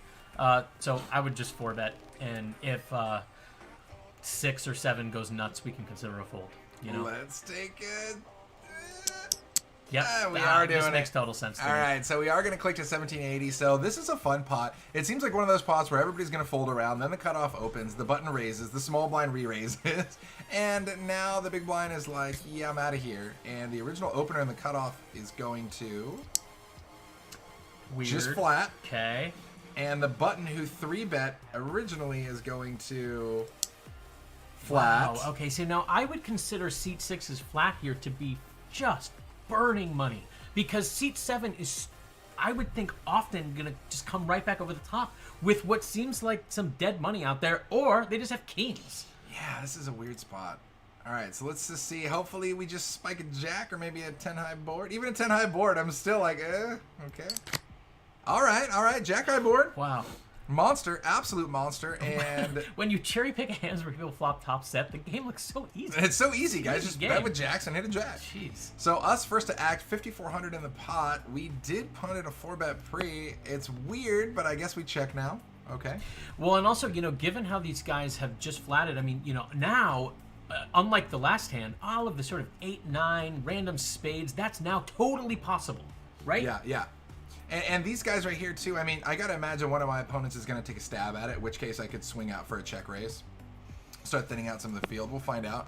E: So I would just 4-bet, and if 6 or 7 goes nuts, we can consider a fold. You know.
A: Let's take it.
E: Yep.
A: We are doing
E: this
A: it.
E: makes total sense to
A: All
E: me.
A: right, so we are going to click to 1780. So this is a fun pot. It seems like one of those pots where everybody's going to fold around, then the cutoff opens, the button raises, the small blind re-raises, and now the big blind is like, yeah, I'm out of here. And the original opener in the cutoff is going to
E: Weird.
A: just flat.
E: Okay.
A: And the button who 3-bet originally is going to flat.
E: Wow. Okay, so now I would consider seat 6's flat here to be just burning money because seat 7 is, I would think, often gonna just come right back over the top with what seems like some dead money out there, or they just have kings.
A: Yeah, this is a weird spot. All right, so let's just see. Hopefully we just spike a jack or maybe a 10 high board. Even a 10 high board, I'm still like, okay. All right, jack high board.
E: Wow.
A: Monster, absolute monster, and
E: When you cherry pick hands where people flop top set, the game looks so easy.
A: it's so easy, guys.
E: Easy
A: Just
E: game.
A: bet with jacks and hit a jack.
E: Jeez.
A: So us first to act, 5,400 in the pot. We did punt it a 4-bet pre. It's weird, but I guess we check now. Okay.
E: Well, and also, you know, given how these guys have just flatted, I mean, you know, now, unlike the last hand, all of the sort of 8, 9 random spades, that's now totally possible, right?
A: Yeah. And these guys right here, too, I mean, I got to imagine one of my opponents is going to take a stab at it, in which case I could swing out for a check raise. Start thinning out some of the field. We'll find out.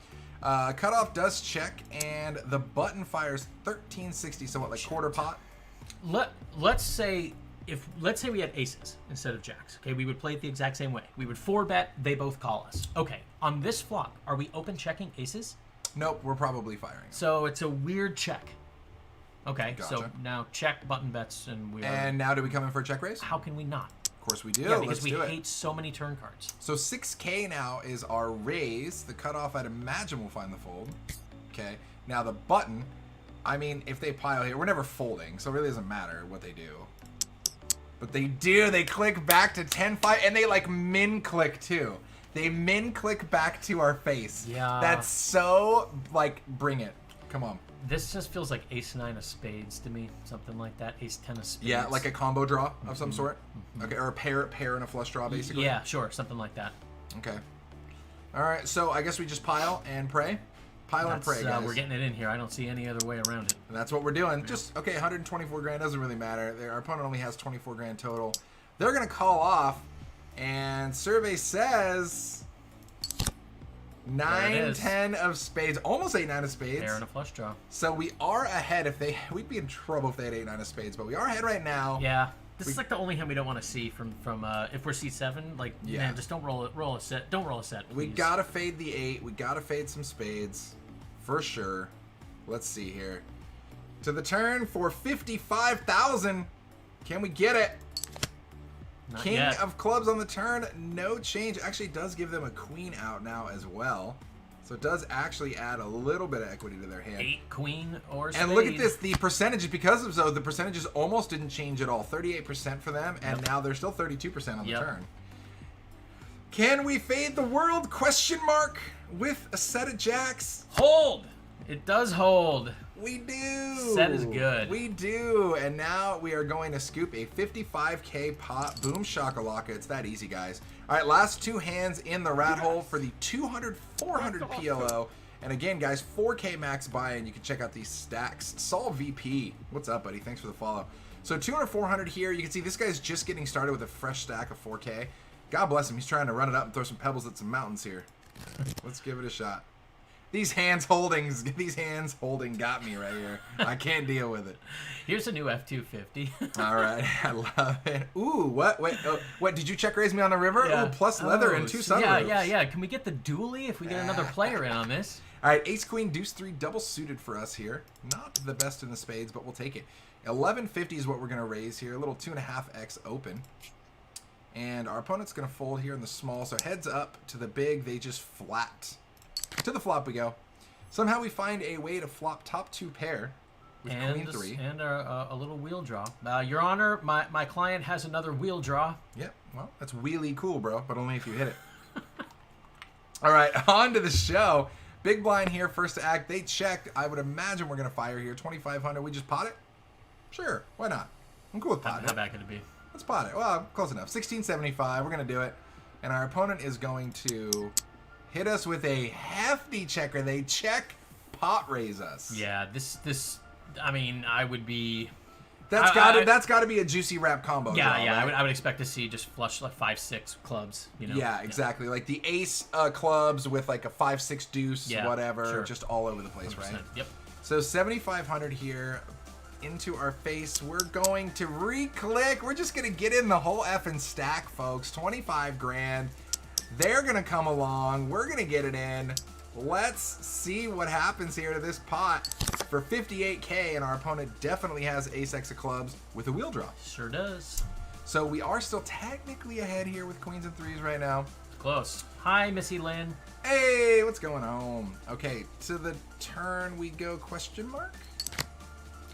A: Cutoff does check, and the button fires 1360, so what, like quarter pot?
E: Let's say we had aces instead of jacks. Okay, we would play it the exact same way. We would 4-bet, they both call us. Okay, on this flop, are we open checking aces?
A: Nope, we're probably firing.
E: So it's a weird check. Okay, so
A: Gotcha.
E: now check button bets, and we are.
A: And now do we come in for a check raise?
E: How can we not?
A: Of course we do.
E: Yeah, because
A: Let's
E: we
A: do
E: hate
A: it.
E: so many turn cards.
A: So 6K now is our raise. The cutoff, I'd imagine, will find the fold. Okay. Now the button, I mean, if they pile here, we're never folding, so it really doesn't matter what they do. But they do. They click back to 10-5, and they, like, min-click, too. They min-click back to our face.
E: Yeah.
A: That's so, like, bring it. Come on.
E: This just feels like ace 9 of spades to me, something like that. Ace 10 of spades.
A: Yeah, like a combo draw of some sort. Okay, or a pair and a flush draw, basically.
E: Yeah, sure, something like that.
A: Okay. All right, so I guess we just pile and pray. Pile and pray, guys.
E: We're getting it in here. I don't see any other way around it.
A: And that's what we're doing. Just, okay, 124 grand doesn't really matter. Our opponent only has 24 grand total. They're going to call off, and survey says 9, 10 of spades. Almost 8, 9 of spades.
E: Pair and a flush draw.
A: So we are ahead. If they, we'd be in trouble if they had 8, 9 of spades, but we are ahead right now.
E: Yeah. This is like the only hand we don't want to see from if we're C7. Like,
A: Yeah.
E: man, just don't roll a set. Don't roll a set, please.
A: We got to fade the 8. We got to fade some spades for sure. Let's see here. To the turn for 55,000. Can we get it?
E: Not
A: King
E: yet.
A: of clubs on the turn, no change. Actually does give them a queen out now as well. So it does actually add a little bit of equity to their hand.
E: 8 queen or spade.
A: And look at this, the percentages, because of so the percentages almost didn't change at all. 38% for them, and now they're still 32% on the turn. Can we fade the world? Question mark with a set of jacks.
E: Hold. It does hold.
A: We do.
E: Set is good.
A: We do. And now we are going to scoop a 55K pot. Boom shakalaka. It's that easy, guys. All right, last 2 hands in the rat hole for the 200, 400 PLO. And again, guys, 4K max buy-in. You can check out these stacks. Saul VP. What's up, buddy? Thanks for the follow. So 200, 400 here. You can see this guy's just getting started with a fresh stack of 4K. God bless him. He's trying to run it up and throw some pebbles at some mountains here. Let's give it a shot. These hands holding got me right here. I can't deal with it.
E: Here's a new F250.
A: All right, I love it. Ooh, what? Wait, what? Did you check Raise Me on the River?
E: Yeah.
A: Ooh, plus leather and 2 sunroofs.
E: Yeah. Can we get the dually if we get another player in on this?
A: All right, Ace Queen Deuce 3 double suited for us here. Not the best in the spades, but we'll take it. 1150 is what we're gonna raise here. A little 2.5x open. And our opponent's going to fold here in the small. So heads up to the big. They just flat. To the flop we go. Somehow we find a way to flop top 2 pair with Queen 3.
E: And a little wheel draw. Your Honor, my client has another wheel draw.
A: Yep. Well, that's wheelie cool, bro. But only if you hit it. All right. On to the show. Big blind here. First to act. They checked. I would imagine we're going to fire here. 2,500. We just pot it? Sure. Why not? I'm cool with potting
E: How
A: it.
E: bad could it be?
A: Let's pot it. Well, close enough. 1675. We're going to do it. And our opponent is going to hit us with a hefty checker. They check, pot raise us.
E: Yeah, this. I mean, I would be.
A: That's got to be a juicy wrap combo.
E: Yeah,
A: draw,
E: yeah.
A: right?
E: I would expect to see just flush like 5-6 clubs. You know.
A: Yeah, exactly. Like the ace clubs with like a 5-6 deuce, whatever,
E: sure.
A: Just all over the place,
E: 100%.
A: right?
E: Yep.
A: So 7,500 here. Into our face. We're going to re-click. We're just going to get in the whole effing stack, folks. 25 grand. They're going to come along. We're going to get it in. Let's see what happens here to this pot for 58K, and our opponent definitely has ace-x of clubs with a wheel draw.
E: Sure does.
A: So we are still technically ahead here with queens and threes right now.
E: Close. Hi, Missy Lynn.
A: Hey, what's going on? Okay, to the turn we go, question mark?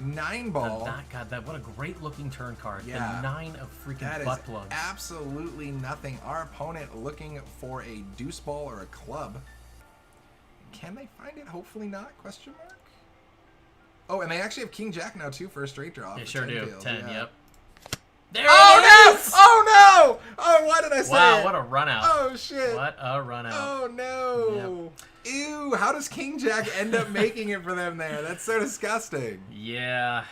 A: 9 ball.
E: God, what a great looking turn card.
A: Yeah.
E: The 9 of freaking
A: That
E: butt
A: is
E: plugs.
A: absolutely nothing. Our opponent looking for a deuce ball or a club. Can they find it? Hopefully not. Question mark. Oh, and they actually have King Jack now too for a straight draw.
E: They
A: for
E: sure
A: 10
E: do.
A: tails.
E: 10,
A: Yeah.
E: yep. There
A: Oh
E: it
A: no!
E: is!
A: Oh no! Oh, why did I say
E: Wow,
A: it?
E: what a run out.
A: Oh shit!
E: What a run out.
A: Oh no! Ew! How does King Jack end up making it for them there? That's so disgusting.
E: Yeah.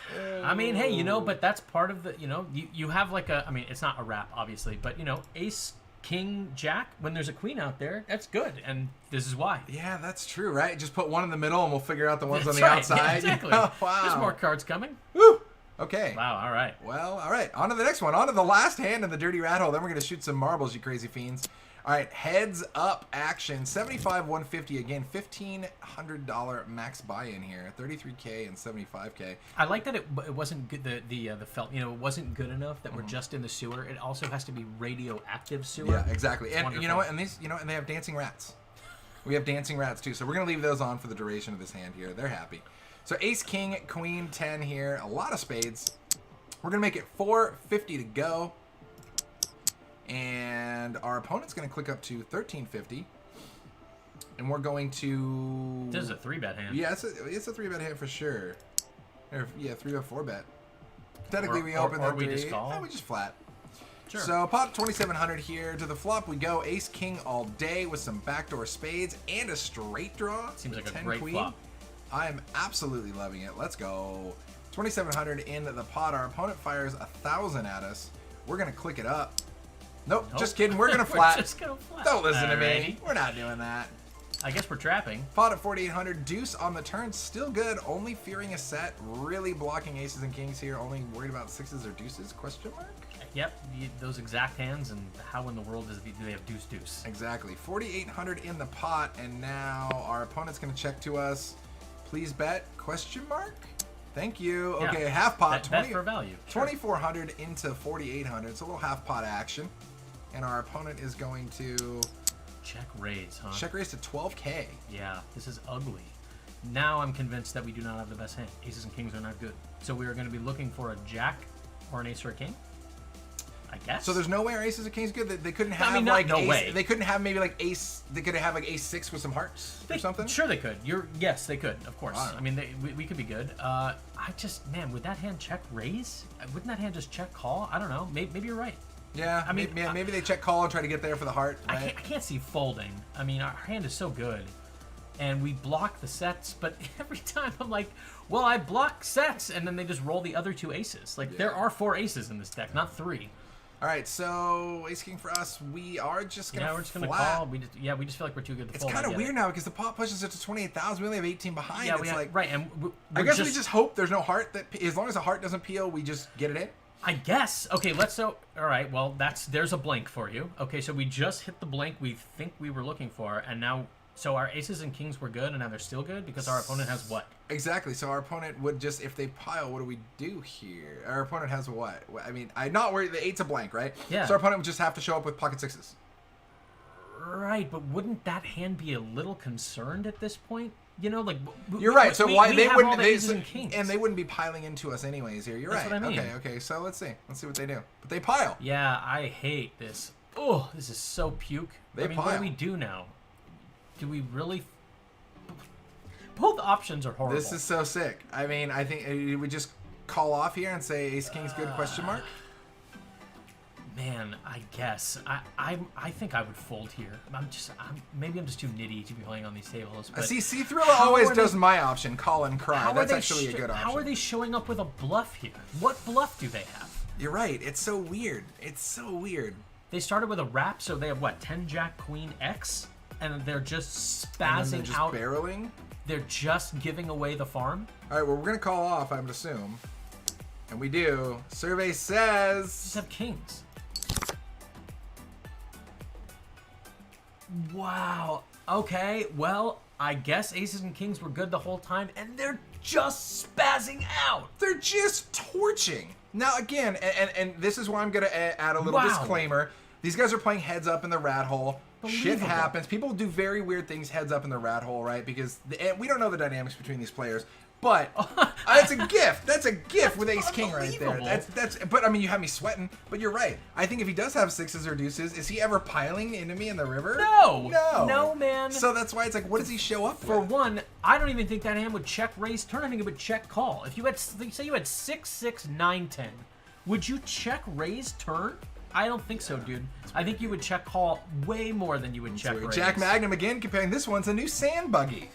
E: I mean, hey, you know, but that's part of the, you know, you have like a, I mean, it's not a wrap, obviously, but, you know, ace, king, jack, when there's a queen out there, that's good. And this is why.
A: Yeah, that's true, right? Just put one in the middle and we'll figure out the ones
E: That's
A: on the
E: right.
A: outside.
E: Yeah, exactly.
A: Oh, wow.
E: There's more cards coming.
A: Woo! Okay.
E: Wow, all right.
A: Well, all right. On to the next one. On to the last hand in the dirty rat hole. Then we're going to shoot some marbles, you crazy fiends. All right, heads up action. 75, 150 again. $1,500 max buy-in here. 33K and 75K.
E: I like that it wasn't good. The felt, you know, it wasn't good enough that we're just in the sewer. It also has to be radioactive sewer.
A: Yeah, exactly. And
E: Wonderful.
A: you know what? And these, you know, and they have dancing rats. We have dancing rats too. So we're gonna leave those on for the duration of this hand here. They're happy. So ace, king, queen, 10 here. A lot of spades. We're gonna make it 450 to go. And our opponent's going to click up to 1350. And we're going to...
E: This is a 3-bet hand.
A: Yeah, it's a 3-bet hand for sure. Or, yeah, 3-bet, 4-bet. Technically, we open
E: or
A: the
E: we
A: 3.
E: just call.
A: Yeah, we just flat.
E: Sure.
A: So, pot 2,700 here. To the flop we go. Ace, king all day with some backdoor spades and a straight draw.
E: Seems like a
A: 10
E: great
A: queen.
E: flop.
A: I am absolutely loving it. Let's go. 2,700 in the pot. Our opponent fires 1,000 at us. We're going to click it up. Nope, just kidding. We're going to flat.
E: We're just gonna flat.
A: Don't listen to me.
E: Alrighty.
A: We're not doing that.
E: I guess we're trapping.
A: Pot at 4,800. Deuce on the turn. Still good. Only fearing a set. Really blocking aces and kings here. Only worried about sixes or deuces? Question mark?
E: Yep, those exact hands, and how in the world do they have deuce?
A: Exactly. 4,800 in the pot, and now our opponent's going to check to us. Please bet? Question mark? Thank you.
E: Yeah.
A: Okay, half pot.
E: Bet for value. Sure.
A: 2,400 into 4,800. It's a little half pot action. And our opponent is going to
E: Check raise, huh?
A: Check raise to 12K.
E: Yeah, this is ugly. Now I'm convinced that we do not have the best hand. Aces and kings are not good. So we are going to be looking for a jack or an ace or a king, I guess.
A: So there's no way our aces and kings good. They couldn't have
E: no
A: ace,
E: way.
A: They couldn't have maybe like ace. They could have like ace 6 with some hearts or something.
E: Sure, they could. Yes, they could. Of course.
A: Wow.
E: I mean, we could be good. I just, man, would that hand check raise? Wouldn't that hand just check call? I don't know. Maybe you're right.
A: Yeah,
E: I mean,
A: maybe they check call and try to get there for the heart. Right?
E: I can't see folding. I mean, our hand is so good. And we block the sets, but every time I'm like, well, I block sets, and then they just roll the other 2 aces. Like, there are 4 aces in this deck, not 3.
A: All right, so ace king for us. We are just gonna.
E: Yeah, we're just gonna
A: flat.
E: call. We just feel like we're too good to
A: It's
E: fold.
A: kind of weird now because the pot pushes it to 28,000. We only have 18 behind.
E: Yeah,
A: it's
E: we have,
A: like
E: right, and
A: I guess we just hope there's no heart. That as long as the heart doesn't peel, we just get it in.
E: I guess. Okay, all right, well, there's a blank for you. Okay, so we just hit the blank we think we were looking for, and now, so our aces and kings were good, and now they're still good because our opponent has what?
A: Exactly. So our opponent would just, if they pile, what do we do here? Our opponent has what? I mean, I'm not worried. The 8's a blank, right?
E: Yeah.
A: So our opponent would just have to show up with pocket 6s.
E: Right, but wouldn't that hand be a little concerned at this point? You know, like
A: You're right. So why they
E: have
A: wouldn't?
E: all the aces and kings.
A: And they wouldn't be piling into us anyways. Here, you're
E: That's
A: right.
E: what I mean.
A: Okay. So let's see. Let's see what they do. But they pile.
E: Yeah, I hate this. Oh, this is so puke.
A: They
E: what
A: pile.
E: do we do now? Do we really? Both options are horrible.
A: This is so sick. I mean, I think we just call off here and say ace king's good question mark.
E: Man, I guess I think I would fold here. Maybe I'm just too nitty to be playing on these tables. But
A: See, Thrilla always does my option, call and cry. That's actually a good option.
E: How are they showing up with a bluff here? What bluff do they have?
A: You're right. It's so weird. It's so weird.
E: They started with a wrap, so they have what, 10 Jack Queen X, and they're just
A: And then
E: spazzing
A: they're just
E: out.
A: barreling.
E: They're just giving away the farm.
A: All right. Well, we're gonna call off. I would assume, and we do. Survey
E: Just
A: says.
E: have kings. Wow. Okay. Well, I guess aces and kings were good the whole time, and they're just spazzing out.
A: They're just torching. Now again, and this is why I'm gonna add a little
E: Wow.
A: disclaimer. These guys are playing heads up in the rat hole. Shit
E: Believable.
A: happens. People do very weird things heads up in the rat hole, right? Because and we don't know the dynamics between these players. But it's a gift. That's a gift with ace king right there.
E: Unbelievable.
A: That's. But I mean, you have me sweating. But you're right. I think if he does have 6s or deuces, is he ever piling into me in the river?
E: No, man.
A: So that's why it's like, what does he show up
E: For
A: with?
E: one, I don't even think that hand would check raise turn. I think it would check call. If you had, say you had 6, 6, 9, 10, would you check raise turn? I don't think so, dude. I think you would check call way more than you would check raise.
A: Jack Magnum again comparing this one to new sand buggy.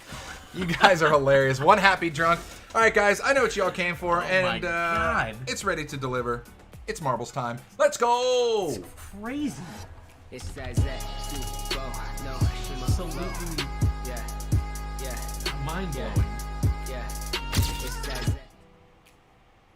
A: You guys are hilarious. One happy drunk. All right, guys, I know what y'all came for, and
E: my God.
A: it's ready to deliver. It's marbles time. Let's go!
E: Crazy.
F: It's that Super no,
E: Absolutely
F: yeah,
E: mind blowing.
F: yeah. It's that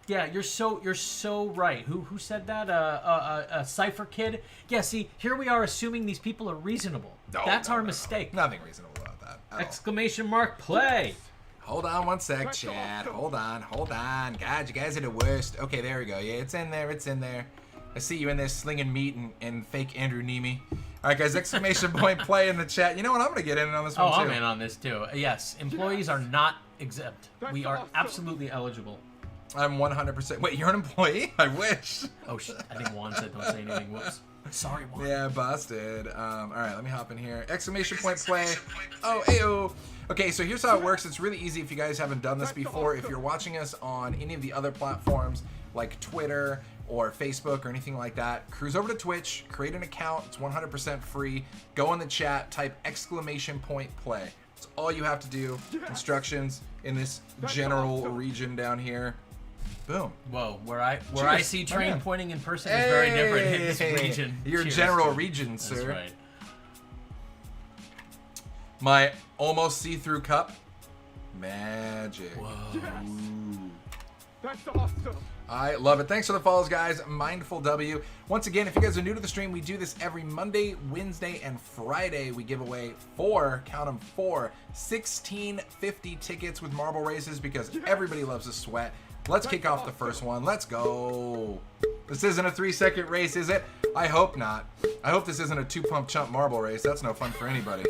E: Yeah, you're so right. Who said that? A Cypher Kid. Yeah. See, here we are assuming these people are reasonable. That's our mistake.
A: Nothing reasonable about that. at all.
E: Exclamation mark play.
A: Hold on one sec, chat. Hold on. God, you guys are the worst. Okay, there we go. Yeah, it's in there. I see you in there slinging meat and fake Andrew Nemi. All right, guys, exclamation point play in the chat. You know what? I'm going to get in on this one,
E: Oh,
A: too.
E: I'm in on this too. Yes, employees are not exempt. We are absolutely eligible.
A: I'm 100%. Wait, you're an employee? I wish.
E: Oh, I think Juan said don't say anything. Whoops. Sorry, Juan.
A: Yeah, busted. All right, let me hop in here. Exclamation point play. Oh, ayo. Okay, so here's how it works. It's really easy if you guys haven't done this before. If you're watching us on any of the other platforms like Twitter or Facebook or anything like that, cruise over to Twitch, create an account. It's 100% free. Go in the chat, type exclamation point play. That's all you have to do. Instructions in this general region down here. Boom.
E: Whoa, where I
A: Cheers.
E: see
A: My
E: train
A: man.
E: pointing in person is very different in this region.
A: Your
E: Cheers,
A: general
E: dude.
A: region,
E: That's
A: sir.
E: right.
A: My almost see-through cup. Magic.
B: That's awesome.
A: I love it. Thanks for the follows, guys. Mindful W. Once again, if you guys are new to the stream, we do this every Monday, Wednesday, and Friday. We give away count them, 1650 tickets with marble races because everybody loves a sweat. Let's kick off the first one. Let's go. This isn't a 3-second race, is it? I hope not. I hope this isn't a 2-pump chump marble race. That's no fun for anybody.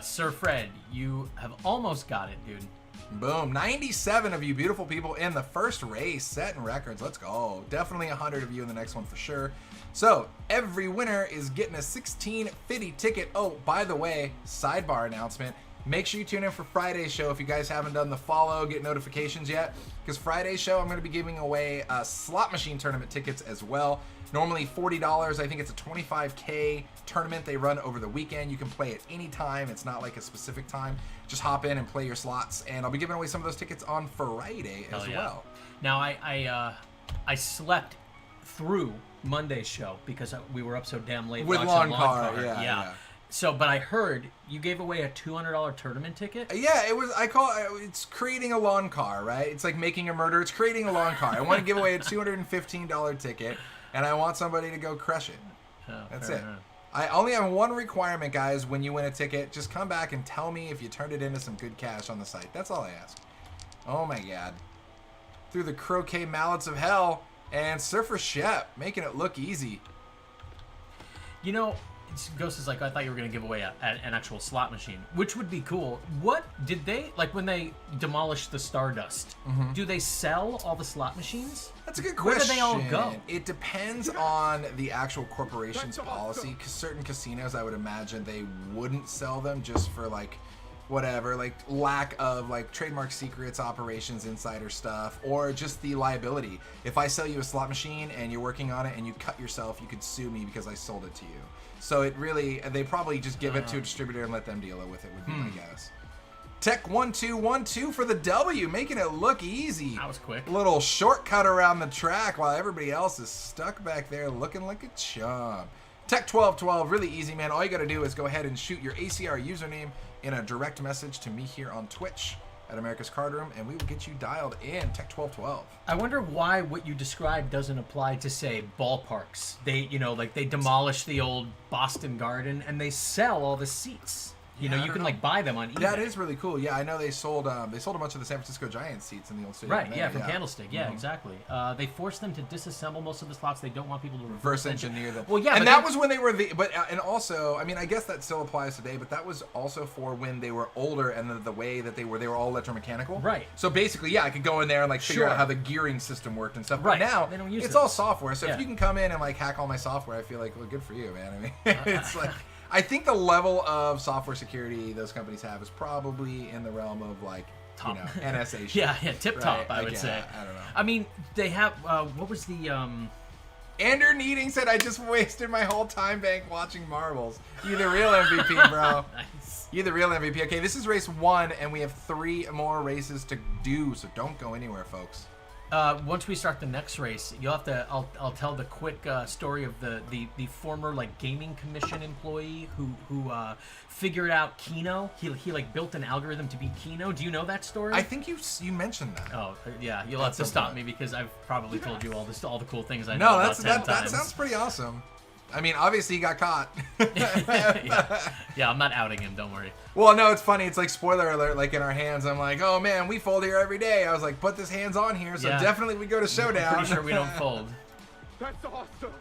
E: Sir Fred, you have almost got it, dude.
A: Boom. 97 of you beautiful people in the first race, setting records. Let's go. Definitely 100 of you in the next one for sure. So every winner is getting a 1650 ticket. Oh, by the way, sidebar announcement. Make sure you tune in for Friday's show if you guys haven't done the follow, get notifications yet. Because Friday's show, I'm going to be giving away slot machine tournament tickets as well. Normally $40. I think it's a 25K tournament they run over the weekend. You can play at any time. It's not like a specific time. Just hop in and play your slots. And I'll be giving away some of those tickets on Friday as well.
E: Now, I slept through Monday's show because we were up so damn late
A: With
E: watching
A: Lawn Car. Yeah.
E: So, but I heard you gave away a $200 tournament ticket.
A: Yeah, it was. It's creating a lawn car, right? It's like making a murder. It's creating a lawn car. I want to give away a $215 ticket, and I want somebody to go crush it.
E: Oh,
A: That's
E: fair
A: it.
E: enough.
A: I only have one requirement, guys. When you win a ticket, just come back and tell me if you turned it into some good cash on the site. That's all I ask. Oh my God! Through the croquet mallets of hell, and Surfer Shep making it look easy.
E: You know, Ghost is like, I thought you were going to give away an actual slot machine, which would be cool. What did they, like when they demolished the Stardust, do they sell all the slot machines?
A: That's a good
E: Where
A: question.
E: do they all go?
A: It depends on the actual corporation's policy. Because certain casinos, I would imagine they wouldn't sell them just for like whatever, like lack of like trademark secrets, operations, insider stuff, or just the liability. If I sell you a slot machine and you're working on it and you cut yourself, you could sue me because I sold it to you. So it really, they probably just give it to a distributor and let them deal with it, would be my guess. Tech1212 for the W, making it look easy.
E: That was quick.
A: Little shortcut around the track while everybody else is stuck back there looking like a chump. Tech1212, really easy, man. All you got to do is go ahead and shoot your ACR username in a direct message to me here on Twitch at America's Card Room, and we will get you dialed in. Tech1212.
E: I wonder why what you described doesn't apply to, say, ballparks. They, you know, like they demolish the old Boston Garden and they sell all the seats. You know, you can like buy them on eBay.
A: That is really cool. Yeah, I know they sold a bunch of the San Francisco Giants seats in the old stadium.
E: Right, yeah, from Candlestick. Yeah, exactly. They forced them to disassemble most of the slots. They don't want people to
A: reverse engineer them.
E: Well, yeah,
A: and that was when they were and also, I mean, I guess that still applies today, but that was also for when they were older and the way that they were all electromechanical.
E: Right.
A: So basically, yeah, I could go in there and like figure out how the gearing system worked and stuff.
E: Right.
A: But now
E: they don't use
A: it's
E: those.
A: all software. So if you can come in and like hack all my software, I feel like, well, good for you, man. I mean, it's like, I think the level of software security those companies have is probably in the realm of like,
E: top.
A: you know, NSA shit.
E: yeah, tip top,
A: Right?
E: I would
A: Like,
E: say.
A: I don't know.
E: I mean, they have, what was the,
A: Andrew Needing said, I just wasted my whole time bank watching marbles. You the real MVP, bro.
E: nice.
A: You the real MVP. Okay, this is race 1, and we have 3 more races to do, so don't go anywhere, folks.
E: Once we start the next race, you'll have to. I'll tell the quick story of the former like gaming commission employee who figured out Keno. He like built an algorithm to beat Keno. Do you know that story?
A: I think you mentioned that.
E: Oh yeah, you'll have to
A: some
E: stop
A: point.
E: me because I've probably told you all the cool things I know.
A: No,
E: about 10
A: that
E: times.
A: sounds pretty awesome. I mean, obviously he got caught.
E: yeah, I'm not outing him. Don't worry.
A: Well, no, it's funny. It's like spoiler alert. Like in our hands, I'm like, oh man, we fold here every day. I was like, put this hands on here, so
E: Yeah.
A: definitely we go to showdown.
E: Pretty sure we don't fold.
B: That's awesome.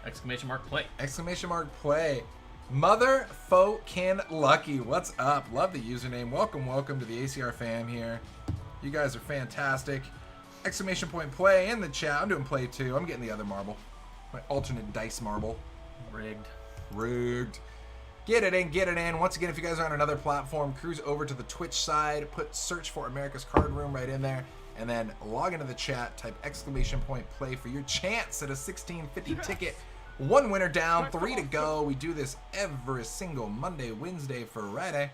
E: Exclamation mark play.
A: Exclamation mark play. Motherfucking lucky. What's up? Love the username. Welcome to the ACR fam here. You guys are fantastic. Exclamation point play in the chat. I'm doing play too. I'm getting the other marble. My alternate dice marble. Rigged. Get it in. Once again, if you guys are on another platform, cruise over to the Twitch side, put search for America's Card Room right in there, and then log into the chat, type exclamation point play for your chance at a 1650 ticket. 1 winner down, 3 to go. We do this every single Monday, Wednesday, Friday.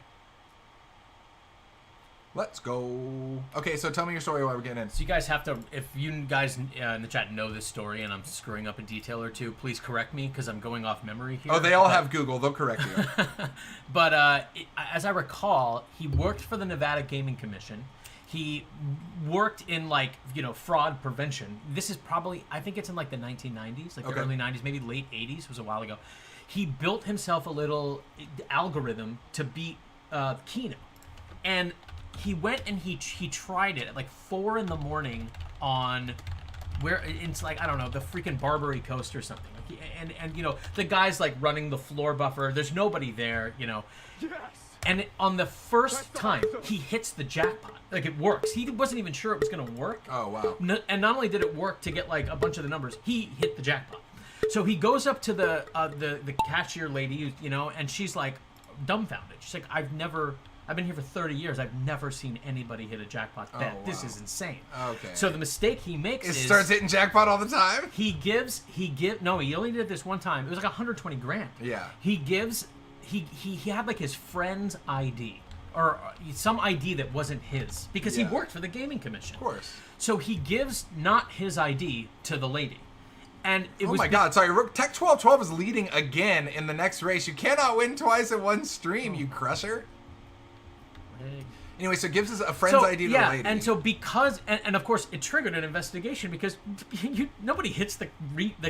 A: Let's go. Okay, so tell me your story while we're getting in.
E: So you guys have to, if you guys in the chat know this story and I'm screwing up a detail or two, please correct me because I'm going off memory here.
A: Oh, they all have Google. They'll correct you.
E: But as I recall, he worked for the Nevada Gaming Commission. He worked in fraud prevention. This is probably, I think it's in like the 1990s, like the early 90s, maybe late 80s. It was a while ago. He built himself a little algorithm to beat Keno. And he went and he tried it at like 4 in the morning on where it's like, I don't know, the freaking Barbary Coast or something. Like, and you know, the guy's like running the floor buffer. There's nobody there, you know.
B: Yes.
E: And on the first time, he hits the jackpot. Like, it works. He wasn't even sure it was going to work.
A: Oh, wow.
E: And not only did it work to get, like, a bunch of the numbers, he hit the jackpot. So he goes up to the cashier lady, you know, and she's, like, dumbfounded. She's like, I've been here for 30 years. I've never seen anybody hit a jackpot bet.
A: Oh, wow.
E: This is insane.
A: Okay.
E: So the mistake he makes
A: It
E: is...
A: starts hitting jackpot all the time?
E: No, he only did this one time. It was like 120 grand.
A: Yeah.
E: He gives... He had like his friend's ID or some ID that wasn't his because he worked for the gaming commission.
A: Of course.
E: So he gives not his ID to the lady, and it was.
A: Oh my God! Sorry, Tech 1212 is leading again in the next race. You cannot win twice in one stream, you crusher. Anyway, so it gives us a friend's ID to the lady.
E: And so because and of course it triggered an investigation because nobody hits the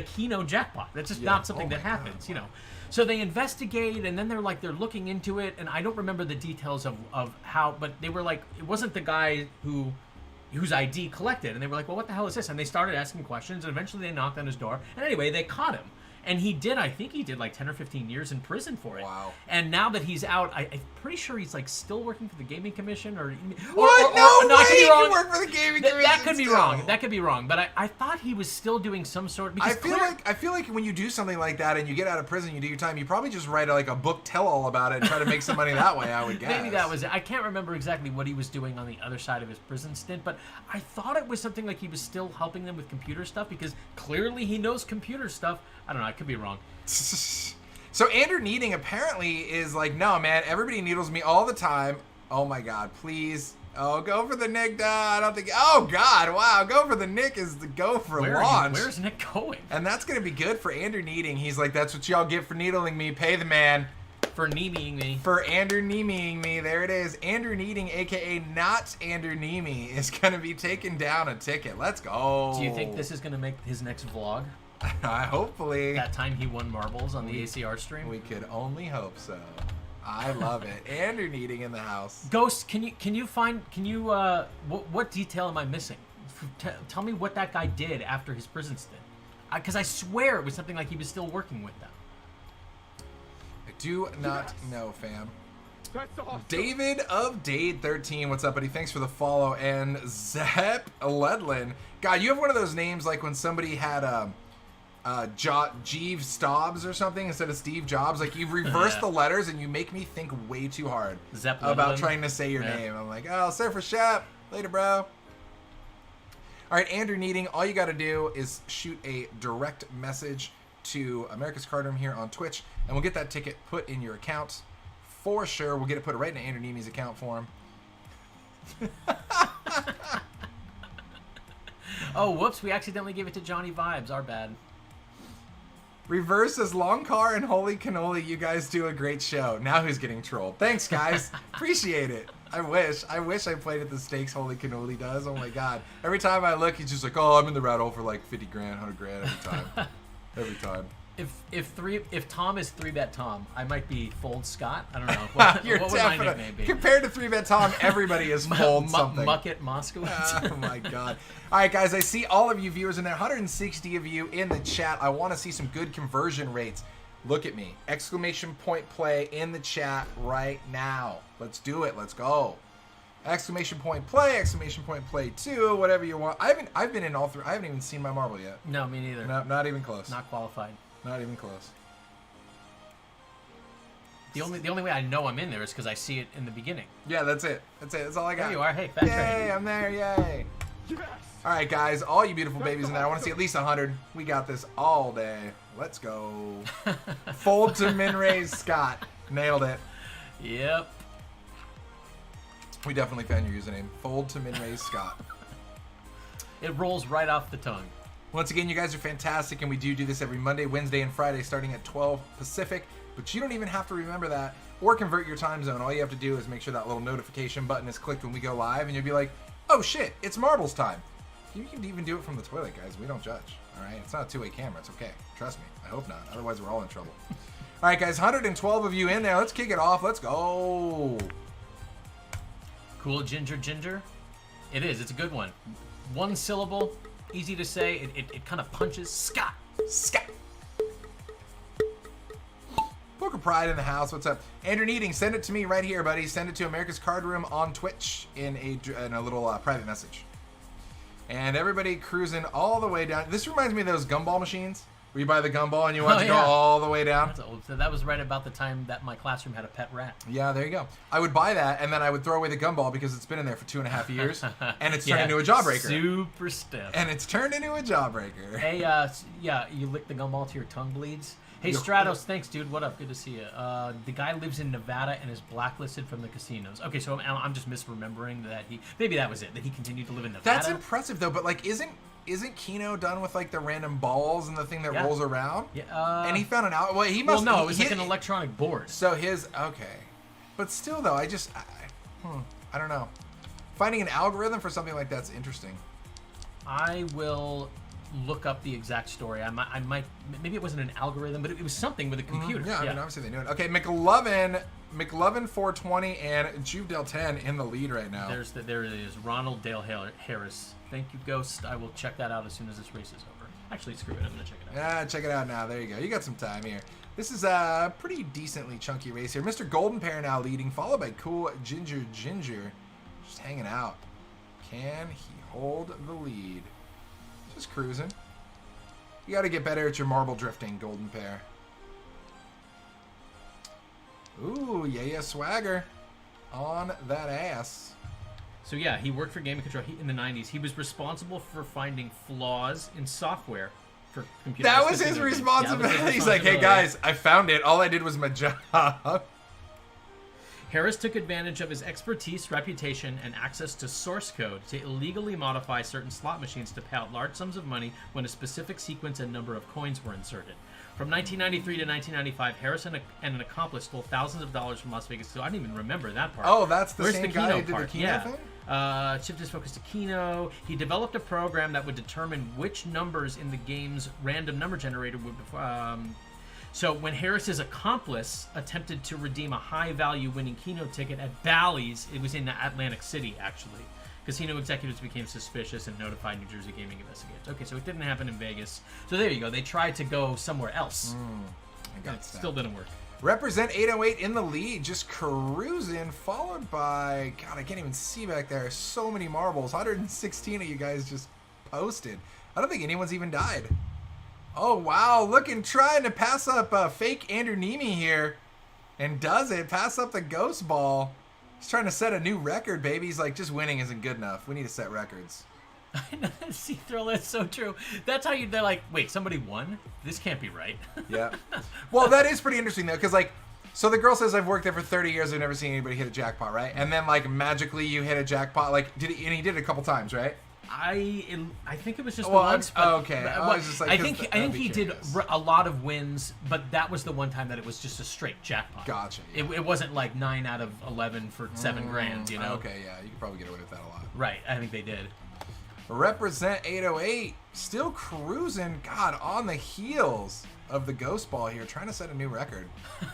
E: Keno jackpot. That's just not something that happens, you know. So they investigate, and then they're looking into it, and I don't remember the details of how, but they were like, it wasn't the guy whose ID collected, and they were like, well, what the hell is this? And they started asking questions, and eventually they knocked on his door, and anyway, they caught him. And I think he did like 10 or 15 years in prison for it.
A: Wow.
E: And now that he's out, I'm pretty sure he's like still working for the gaming commission or...
A: What? No way! He can work for the gaming commission.
E: That could be
A: still.
E: wrong. That could be wrong. But I thought he was still doing some sort... Because
A: I feel like when you do something like that and you get out of prison, you do your time, you probably just write like a book tell-all about it and try to make some money that way, I would guess.
E: Maybe that was it. I can't remember exactly what he was doing on the other side of his prison stint, but I thought it was something like he was still helping them with computer stuff because clearly he knows computer stuff. I don't know. I could be wrong.
A: So Andrew Needing apparently is like, no, man, everybody needles me all the time. Oh my God, please. Oh, go for the Nick. I don't think. Oh God, wow, go for the Nick is the go for launch.
E: Where's Nick going?
A: And that's gonna be good for Andrew Needing. He's like, that's what y'all get for needling me. Pay the man.
E: For Neeming me.
A: For Andrew Neeming me. There it is. Andrew Needing, aka not Andrew Neemy, is gonna be taking down a ticket. Let's go.
E: Do you think this is gonna make his next vlog?
A: Hopefully.
E: That time he won marbles on the ACR stream.
A: We could only hope so. I love it. Andrew Needing in the house.
E: Ghost, what detail am I missing? Tell me what that guy did after his prison stint. Because I swear it was something like he was still working with them.
A: I do not know, fam.
B: That's awesome.
A: David of Dade 13, what's up, buddy? Thanks for the follow. And Zep Ledlin. God, you have one of those names like when somebody had Jeeves Stobbs or something instead of Steve Jobs. Like you reverse the letters and you make me think way too hard about trying to say your name. I'm like, oh, Surfer Shep. Later, bro. All right, Andrew Needing, all you got to do is shoot a direct message to America's Card Room here on Twitch, and we'll get that ticket put in your account for sure. We'll get it put right in Andrew Needing's account for him.
E: Oh, whoops, we accidentally gave it to Johnny Vibes. Our bad.
A: Reverse as Long Car and Holy Cannoli. You guys do a great show. Now who's getting trolled? Thanks, guys. Appreciate it. I wish I played at the stakes Holy Cannoli does. Oh my God. Every time I look, he's just like, oh, I'm in the rat hole for like 50 grand, 100 grand every time. Every time.
E: If Tom is 3-bet Tom, I might be Fold Scott. I don't know. What would my nickname be?
A: Compared to 3-bet Tom, everybody is Fold something.
E: Mucket Moskowitz.
A: Oh my God. All right, guys, I see all of you viewers in there. 160 of you in the chat. I want to see some good conversion rates. Look at me. Exclamation point play in the chat right now. Let's do it. Let's go. Exclamation point play, exclamation point play 2, whatever you want. I've been in all three. I haven't even seen my marble yet.
E: No, me neither.
A: No, not even close.
E: Not qualified.
A: Not even close.
E: The only way I know I'm in there is because I see it in the beginning.
A: Yeah, that's it. That's it. That's all I got.
E: There you are. Hey, fat
A: Yay,
E: train.
A: I'm there. Yay.
B: Yes.
A: All right, guys, all you beautiful babies in there. I want to see at least 100. We got this all day. Let's go. Fold to min-raise Scott. Nailed it.
E: Yep.
A: We definitely found your username. Fold to min-raise Scott.
E: It rolls right off the tongue.
A: Once again, you guys are fantastic, and we do this every Monday, Wednesday, and Friday starting at 12 Pacific. But you don't even have to remember that or convert your time zone. All you have to do is make sure that little notification button is clicked when we go live, and you'll be like, oh shit, it's marbles time. You can even do it from the toilet, guys. We don't judge. All right? It's not a two-way camera. It's okay. Trust me. I hope not. Otherwise, we're all in trouble. All right, guys. 112 of you in there. Let's kick it off. Let's go.
E: Cool Ginger Ginger. It is. It's a good one. One syllable, easy to say. It kind of punches. Scott.
A: Scott. Poker Pride in the house. What's up? Andrew Needing, send it to me right here, buddy. Send it to America's Card Room on Twitch in a little private message. And everybody cruising all the way down. This reminds me of those gumball machines where you buy the gumball and you want to go all the way down.
E: That's old. So that was right about the time that my classroom had a pet rat.
A: Yeah, there you go. I would buy that and then I would throw away the gumball because it's been in there for 2.5 years and it's turned into a jawbreaker.
E: Super stiff.
A: And it's turned into a jawbreaker.
E: Hey, yeah, you lick the gumball till your tongue bleeds. Hey, Stratos, thanks, dude. What up? Good to see you. The guy lives in Nevada and is blacklisted from the casinos. Okay, so I'm just misremembering that maybe that was it, that he continued to live in Nevada.
A: That's impressive, though, but, like, isn't Keno done with, like, the random balls and the thing that rolls around?
E: Yeah.
A: And he found an out. Well, he must.
E: Well, no, it was like an electronic board.
A: So okay, but still, though, I don't know. Finding an algorithm for something like that's interesting.
E: I will look up the exact story. I might. Maybe it wasn't an algorithm, but it was something with a computer.
A: Yeah, I mean, obviously they knew it. Okay, McLovin 420 and Juve Del 10 in the lead right now.
E: There it is. Ronald Dale Harris. Thank you, Ghost. I will check that out as soon as this race is over. Actually, screw it. I'm gonna check it out.
A: Yeah, check it out now. There you go. You got some time here. This is a pretty decently chunky race here. Mr. Golden Pair now leading, followed by Cool Ginger just hanging out. Can he hold the lead? Just cruising. You got to get better at your marble drifting, Golden Pair. Ooh, yeah, swagger on that ass.
E: So yeah, he worked for Game & Control in the 90s. He was responsible for finding flaws in software for computers.
A: That was his responsibility. He's like, hey guys, I found it. All I did was my job.
E: Harris took advantage of his expertise, reputation, and access to source code to illegally modify certain slot machines to pay out large sums of money when a specific sequence and number of coins were inserted. From 1993 to 1995, Harris and an accomplice stole thousands of dollars from Las Vegas. So I didn't even remember that part.
A: Oh, that's the
E: Where's
A: same
E: the
A: guy
E: Keno
A: who did
E: part?
A: the Keno thing?
E: Shift his focus to Keno. He developed a program that would determine which numbers in the game's random number generator would. So when Harris's accomplice attempted to redeem a high-value winning Keno ticket at Bally's, it was in Atlantic City, actually. Casino executives became suspicious and notified New Jersey Gaming Investigators. Okay, so it didn't happen in Vegas. So there you go. They tried to go somewhere else. And it still didn't work.
A: Represent 808 in the lead, just cruising, followed by... God, I can't even see back there. So many marbles. 116 of you guys just posted. I don't think anyone's even died. Oh, wow. Trying to pass up fake Andrew Nemi here. And does it. Pass up the ghost ball. He's trying to set a new record, baby. He's like, just winning isn't good enough. We need to set records.
E: See, Thrill, that's so true. That's how they're like, wait, somebody won? This can't be right.
A: Yeah. Well, that is pretty interesting, though, because, like, so the girl says, I've worked there for 30 years. I've never seen anybody hit a jackpot, right? And then, like, magically you hit a jackpot. Like, and he did it a couple times, right?
E: I think it was just once. But,
A: okay.
E: I think he did a lot of wins, but that was the one time that it was just a straight jackpot.
A: Gotcha. Yeah.
E: It wasn't like 9 out of 11 for $7,000. You know.
A: Okay. Yeah. You could probably get away with that a lot.
E: Right. I think they did.
A: Represent 808, still cruising. God, on the heels of the ghost ball here, trying to set a new record.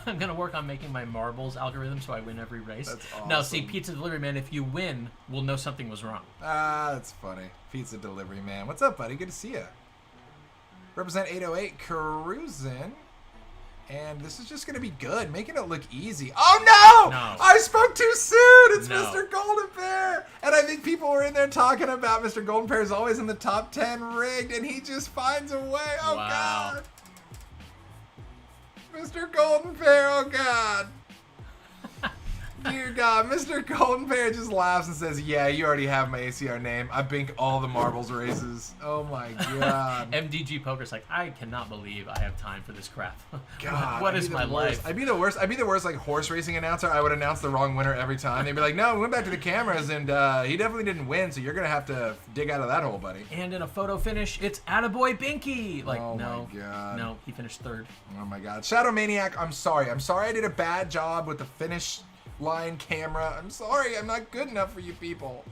E: I'm gonna work on making my marbles algorithm so I win every race.
A: That's awesome.
E: Now, see, Pizza Delivery Man, if you win, we'll know something was wrong.
A: Ah, that's funny. Pizza Delivery Man. What's up, buddy? Good to see you. Represent 808, cruising. And this is just going to be good, making it look easy. Oh, no! I spoke too soon! It's Mr. Golden Pair! And I think people were in there talking about Mr. Golden Pair is always in the top 10 rigged, and he just finds a way. Oh, wow. God! Mr. Golden Pair, oh, God! Dear God, Mr. Golden Pair just laughs and says, yeah, you already have my ACR name. I bink all the marbles races. Oh my God.
E: MDG Poker's like, I cannot believe I have time for this crap.
A: God,
E: what is my life?
A: I'd be the worst like horse racing announcer. I would announce the wrong winner every time. They'd be like, no, we went back to the cameras and he definitely didn't win, so you're going to have to dig out of that hole, buddy.
E: And in a photo finish, it's Attaboy Binky. Like,
A: oh
E: no,
A: my God.
E: No, he finished third.
A: Oh my God. Shadow Maniac, I'm sorry. I'm sorry I did a bad job with the finish line camera. I'm sorry, I'm not good enough for you people.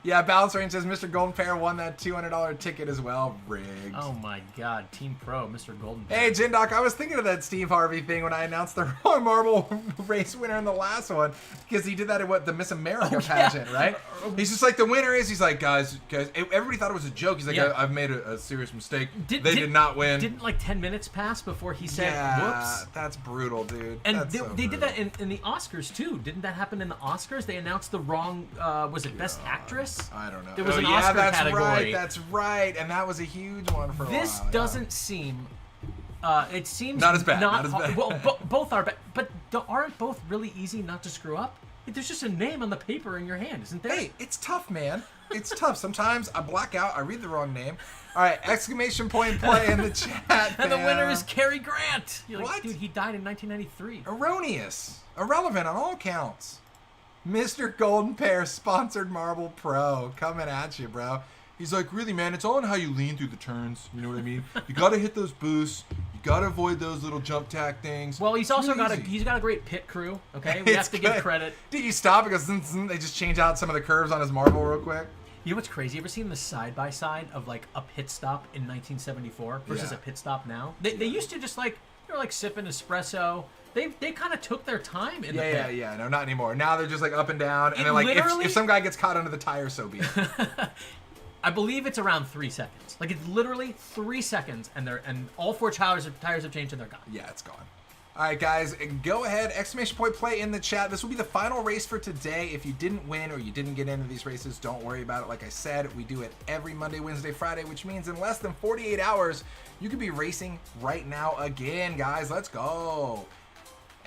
A: Yeah, Balance Range says Mr. Golden Pair won that $200 ticket as well. Rigged.
E: Oh my God, Team Pro, Mr. Golden.
A: Hey, Jindoc, I was thinking of that Steve Harvey thing when I announced the wrong marble race winner in the last one because he did that at the Miss America pageant, right? He's just like, the winner is, he's like, guys, everybody thought it was a joke. He's like, I've made a serious mistake. They did not win.
E: Didn't like 10 minutes pass before he said, whoops?
A: That's brutal, dude.
E: And
A: that's
E: they did that in the Oscars too. Didn't that happen in the Oscars? They announced the wrong, was it Best Actress?
A: I don't know.
E: There was an Oscar category.
A: Right, that's right. And that was a huge one for a while.
E: This doesn't seem. It seems
A: not as bad. Not as bad.
E: Well, both are bad, but aren't both really easy not to screw up? There's just a name on the paper in your hand, isn't there?
A: Hey, it's tough, man. It's tough. Sometimes I black out. I read the wrong name. All right, exclamation point play in the chat.
E: And the winner is Cary Grant. You're like,
A: what?
E: dude, he died in 1993.
A: Erroneous. Irrelevant on all counts. Mr. Golden Pair sponsored Marble Pro coming at you, bro. He's like, really, man, it's all in how you lean through the turns. You know what I mean? You got to hit those boosts. You got to avoid those little jump tack things.
E: Well, he's
A: It's
E: also
A: really
E: got
A: easy.
E: he's got a great pit crew. Okay, we have to give credit.
A: Did you stop because they just change out some of the curves on his marble real quick?
E: You know what's crazy? You ever seen the side by side of like a pit stop in 1974 versus
A: Yeah.
E: a pit stop now? They used to just like they were like sipping espresso. They kind of took their time in the pit.
A: Yeah. No, not anymore. Now they're just like up and down, and
E: It
A: then like
E: literally-
A: if some guy gets caught under the tire, so be it.
E: I believe it's around 3 seconds. Like it's literally 3 seconds, and all 4 tires have changed and they're gone.
A: Yeah, it's gone. All right, guys, go ahead. Exclamation point play in the chat. This will be the final race for today. If you didn't win or you didn't get into these races, don't worry about it. Like I said, we do it every Monday, Wednesday, Friday, which means in less than 48 hours, you could be racing right now again, guys. Let's go.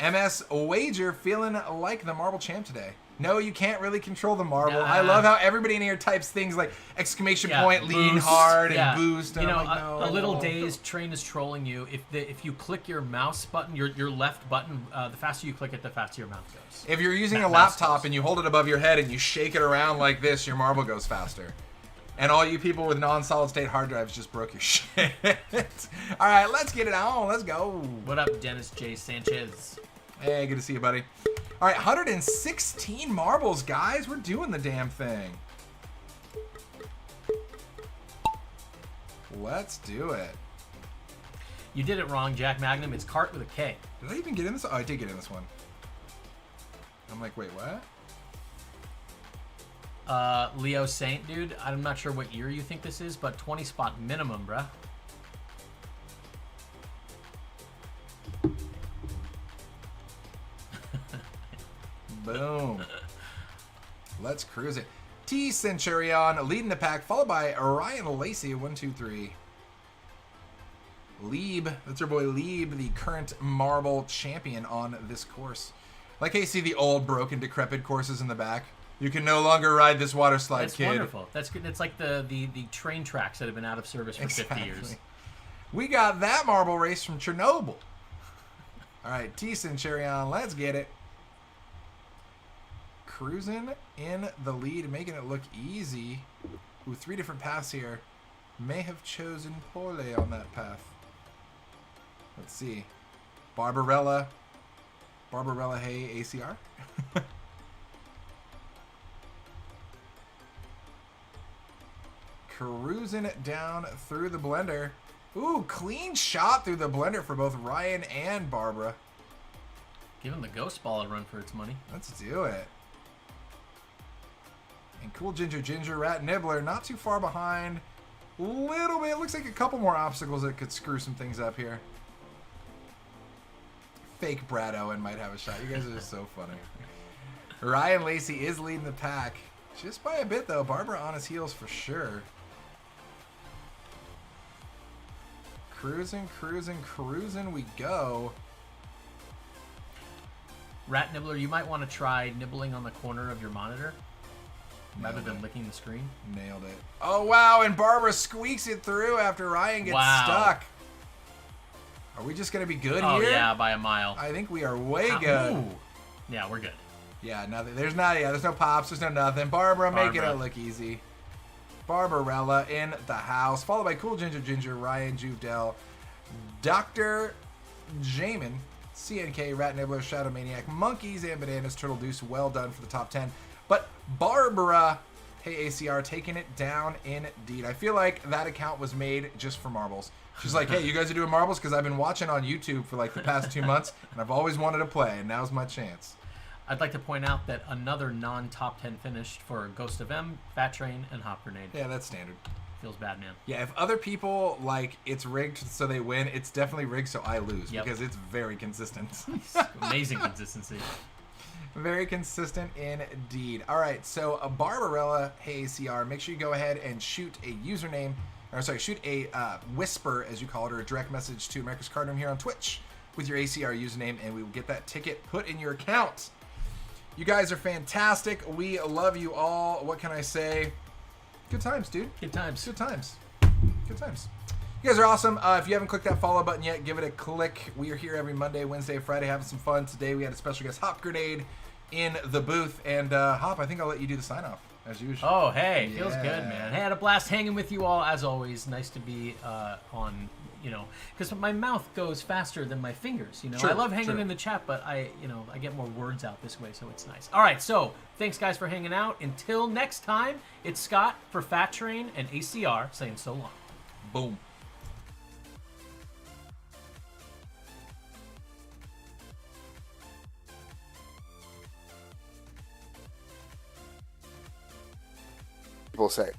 A: MS Wager feeling like the marble champ today. No, you can't really control the marble.
E: Nah.
A: I love how everybody in here types things like exclamation point, lean
E: boost.
A: hard, and
E: Yeah.
A: boost. And
E: You know,
A: I'm like, no.
E: a little dazed train is trolling you. If you click your mouse button, your left button, the faster you click it, the faster your mouse goes.
A: If you're using
E: That
A: a
E: mouse
A: laptop
E: goes.
A: and you hold it above your head and you shake it around like this, your marble goes faster. And all you people with non-solid state hard drives just broke your shit. All right, let's get it on. Let's go.
E: What up, Dennis J. Sanchez?
A: Hey, good to see you, buddy. All right, 116 marbles, guys. We're doing the damn thing. Let's do it.
E: You did it wrong, Jack Magnum. It's cart with a K.
A: Did I even get in this? Oh, I did get in this one. I'm like, wait, what?
E: Leo Saint, dude. I'm not sure what year you think this is, but 20 spot minimum, bruh.
A: Boom. Let's cruise it. T Centurion leading the pack, followed by Ryan Lacey, 1, 2, 3. Lieb, that's our boy Lieb, the current marble champion on this course. Like how you see the old, broken, decrepit courses in the back. You can no longer ride this water slide,
E: That's
A: kid.
E: wonderful. That's good. It's like the train tracks that have been out of service for 50 years.
A: We got that marble race from Chernobyl. All right, T Centurion, let's get it. Cruising in the lead, making it look easy. Ooh, 3 different paths here. May have chosen Pole on that path. Let's see. Barbarella, hey, ACR. Cruising it down through the blender. Ooh, clean shot through the blender for both Ryan and Barbara.
E: Giving the Ghost Ball a run for its money.
A: Let's do it. And Cool Ginger Rat Nibbler not too far behind. Little bit. Looks like a couple more obstacles that could screw some things up here. Fake Brad Owen might have a shot. You guys are just so funny. Ryan Lacey is leading the pack. Just by a bit, though. Barbara on his heels for sure. Cruising we go.
E: Rat Nibbler, you might want to try nibbling on the corner of your monitor rather than licking the screen.
A: Nailed it. Oh, wow, and Barbara squeaks it through after Ryan gets stuck. Are we just going to be good
E: Oh,
A: here?
E: yeah, by a mile.
A: I think we are way good.
E: Ooh. Yeah, we're good.
A: Yeah, nothing. There's no pops, there's no nothing. Barbara, making it look easy. Barbarella in the house, followed by Cool Ginger, Ryan Juvdell, Dr. Jamin, CNK, Rat Nibbler, Shadow Maniac, Monkeys, and Bananas, Turtle Deuce. Well done for the top 10. But Barbara Hey ACR, taking it down indeed. I feel like that account was made just for marbles. She's like, hey, you guys are doing marbles? Because I've been watching on YouTube for like the past 2 months, and I've always wanted to play, and now's my chance.
E: I'd like to point out that another non-top 10 finished for Ghost of M, Fat Train, and Hop Grenade.
A: Yeah, that's standard.
E: Feels bad, man.
A: Yeah, if other people, like, it's rigged so they win, it's definitely rigged so I lose.
E: Yep.
A: Because it's very consistent.
E: Amazing consistency.
A: Very consistent indeed. All right, so Barbarella, hey ACR, make sure you go ahead and shoot a username, or sorry, shoot a whisper, as you call it, or a direct message to America's Card Room here on Twitch with your ACR username, and we will get that ticket put in your account. You guys are fantastic. We love you all. What can I say? Good times, dude.
E: Good times.
A: Good times. Good times. You guys are awesome. If you haven't clicked that follow button yet, give it a click. We are here every Monday, Wednesday, Friday having some fun. Today we had a special guest, Hop Grenade, in the booth. And Hop, I think I'll let you do the sign-off, as usual.
E: Oh, hey. Feels
A: Yeah.
E: good, man. Hey, I had a blast hanging with you all, as always. Nice to be on, because my mouth goes faster than my fingers,
A: True,
E: I love hanging
A: true.
E: in the chat, but I get more words out this way, so it's nice. All right, so thanks, guys, for hanging out. Until next time, it's Scott for Fat Train and ACR saying so long.
A: Boom.
G: People say.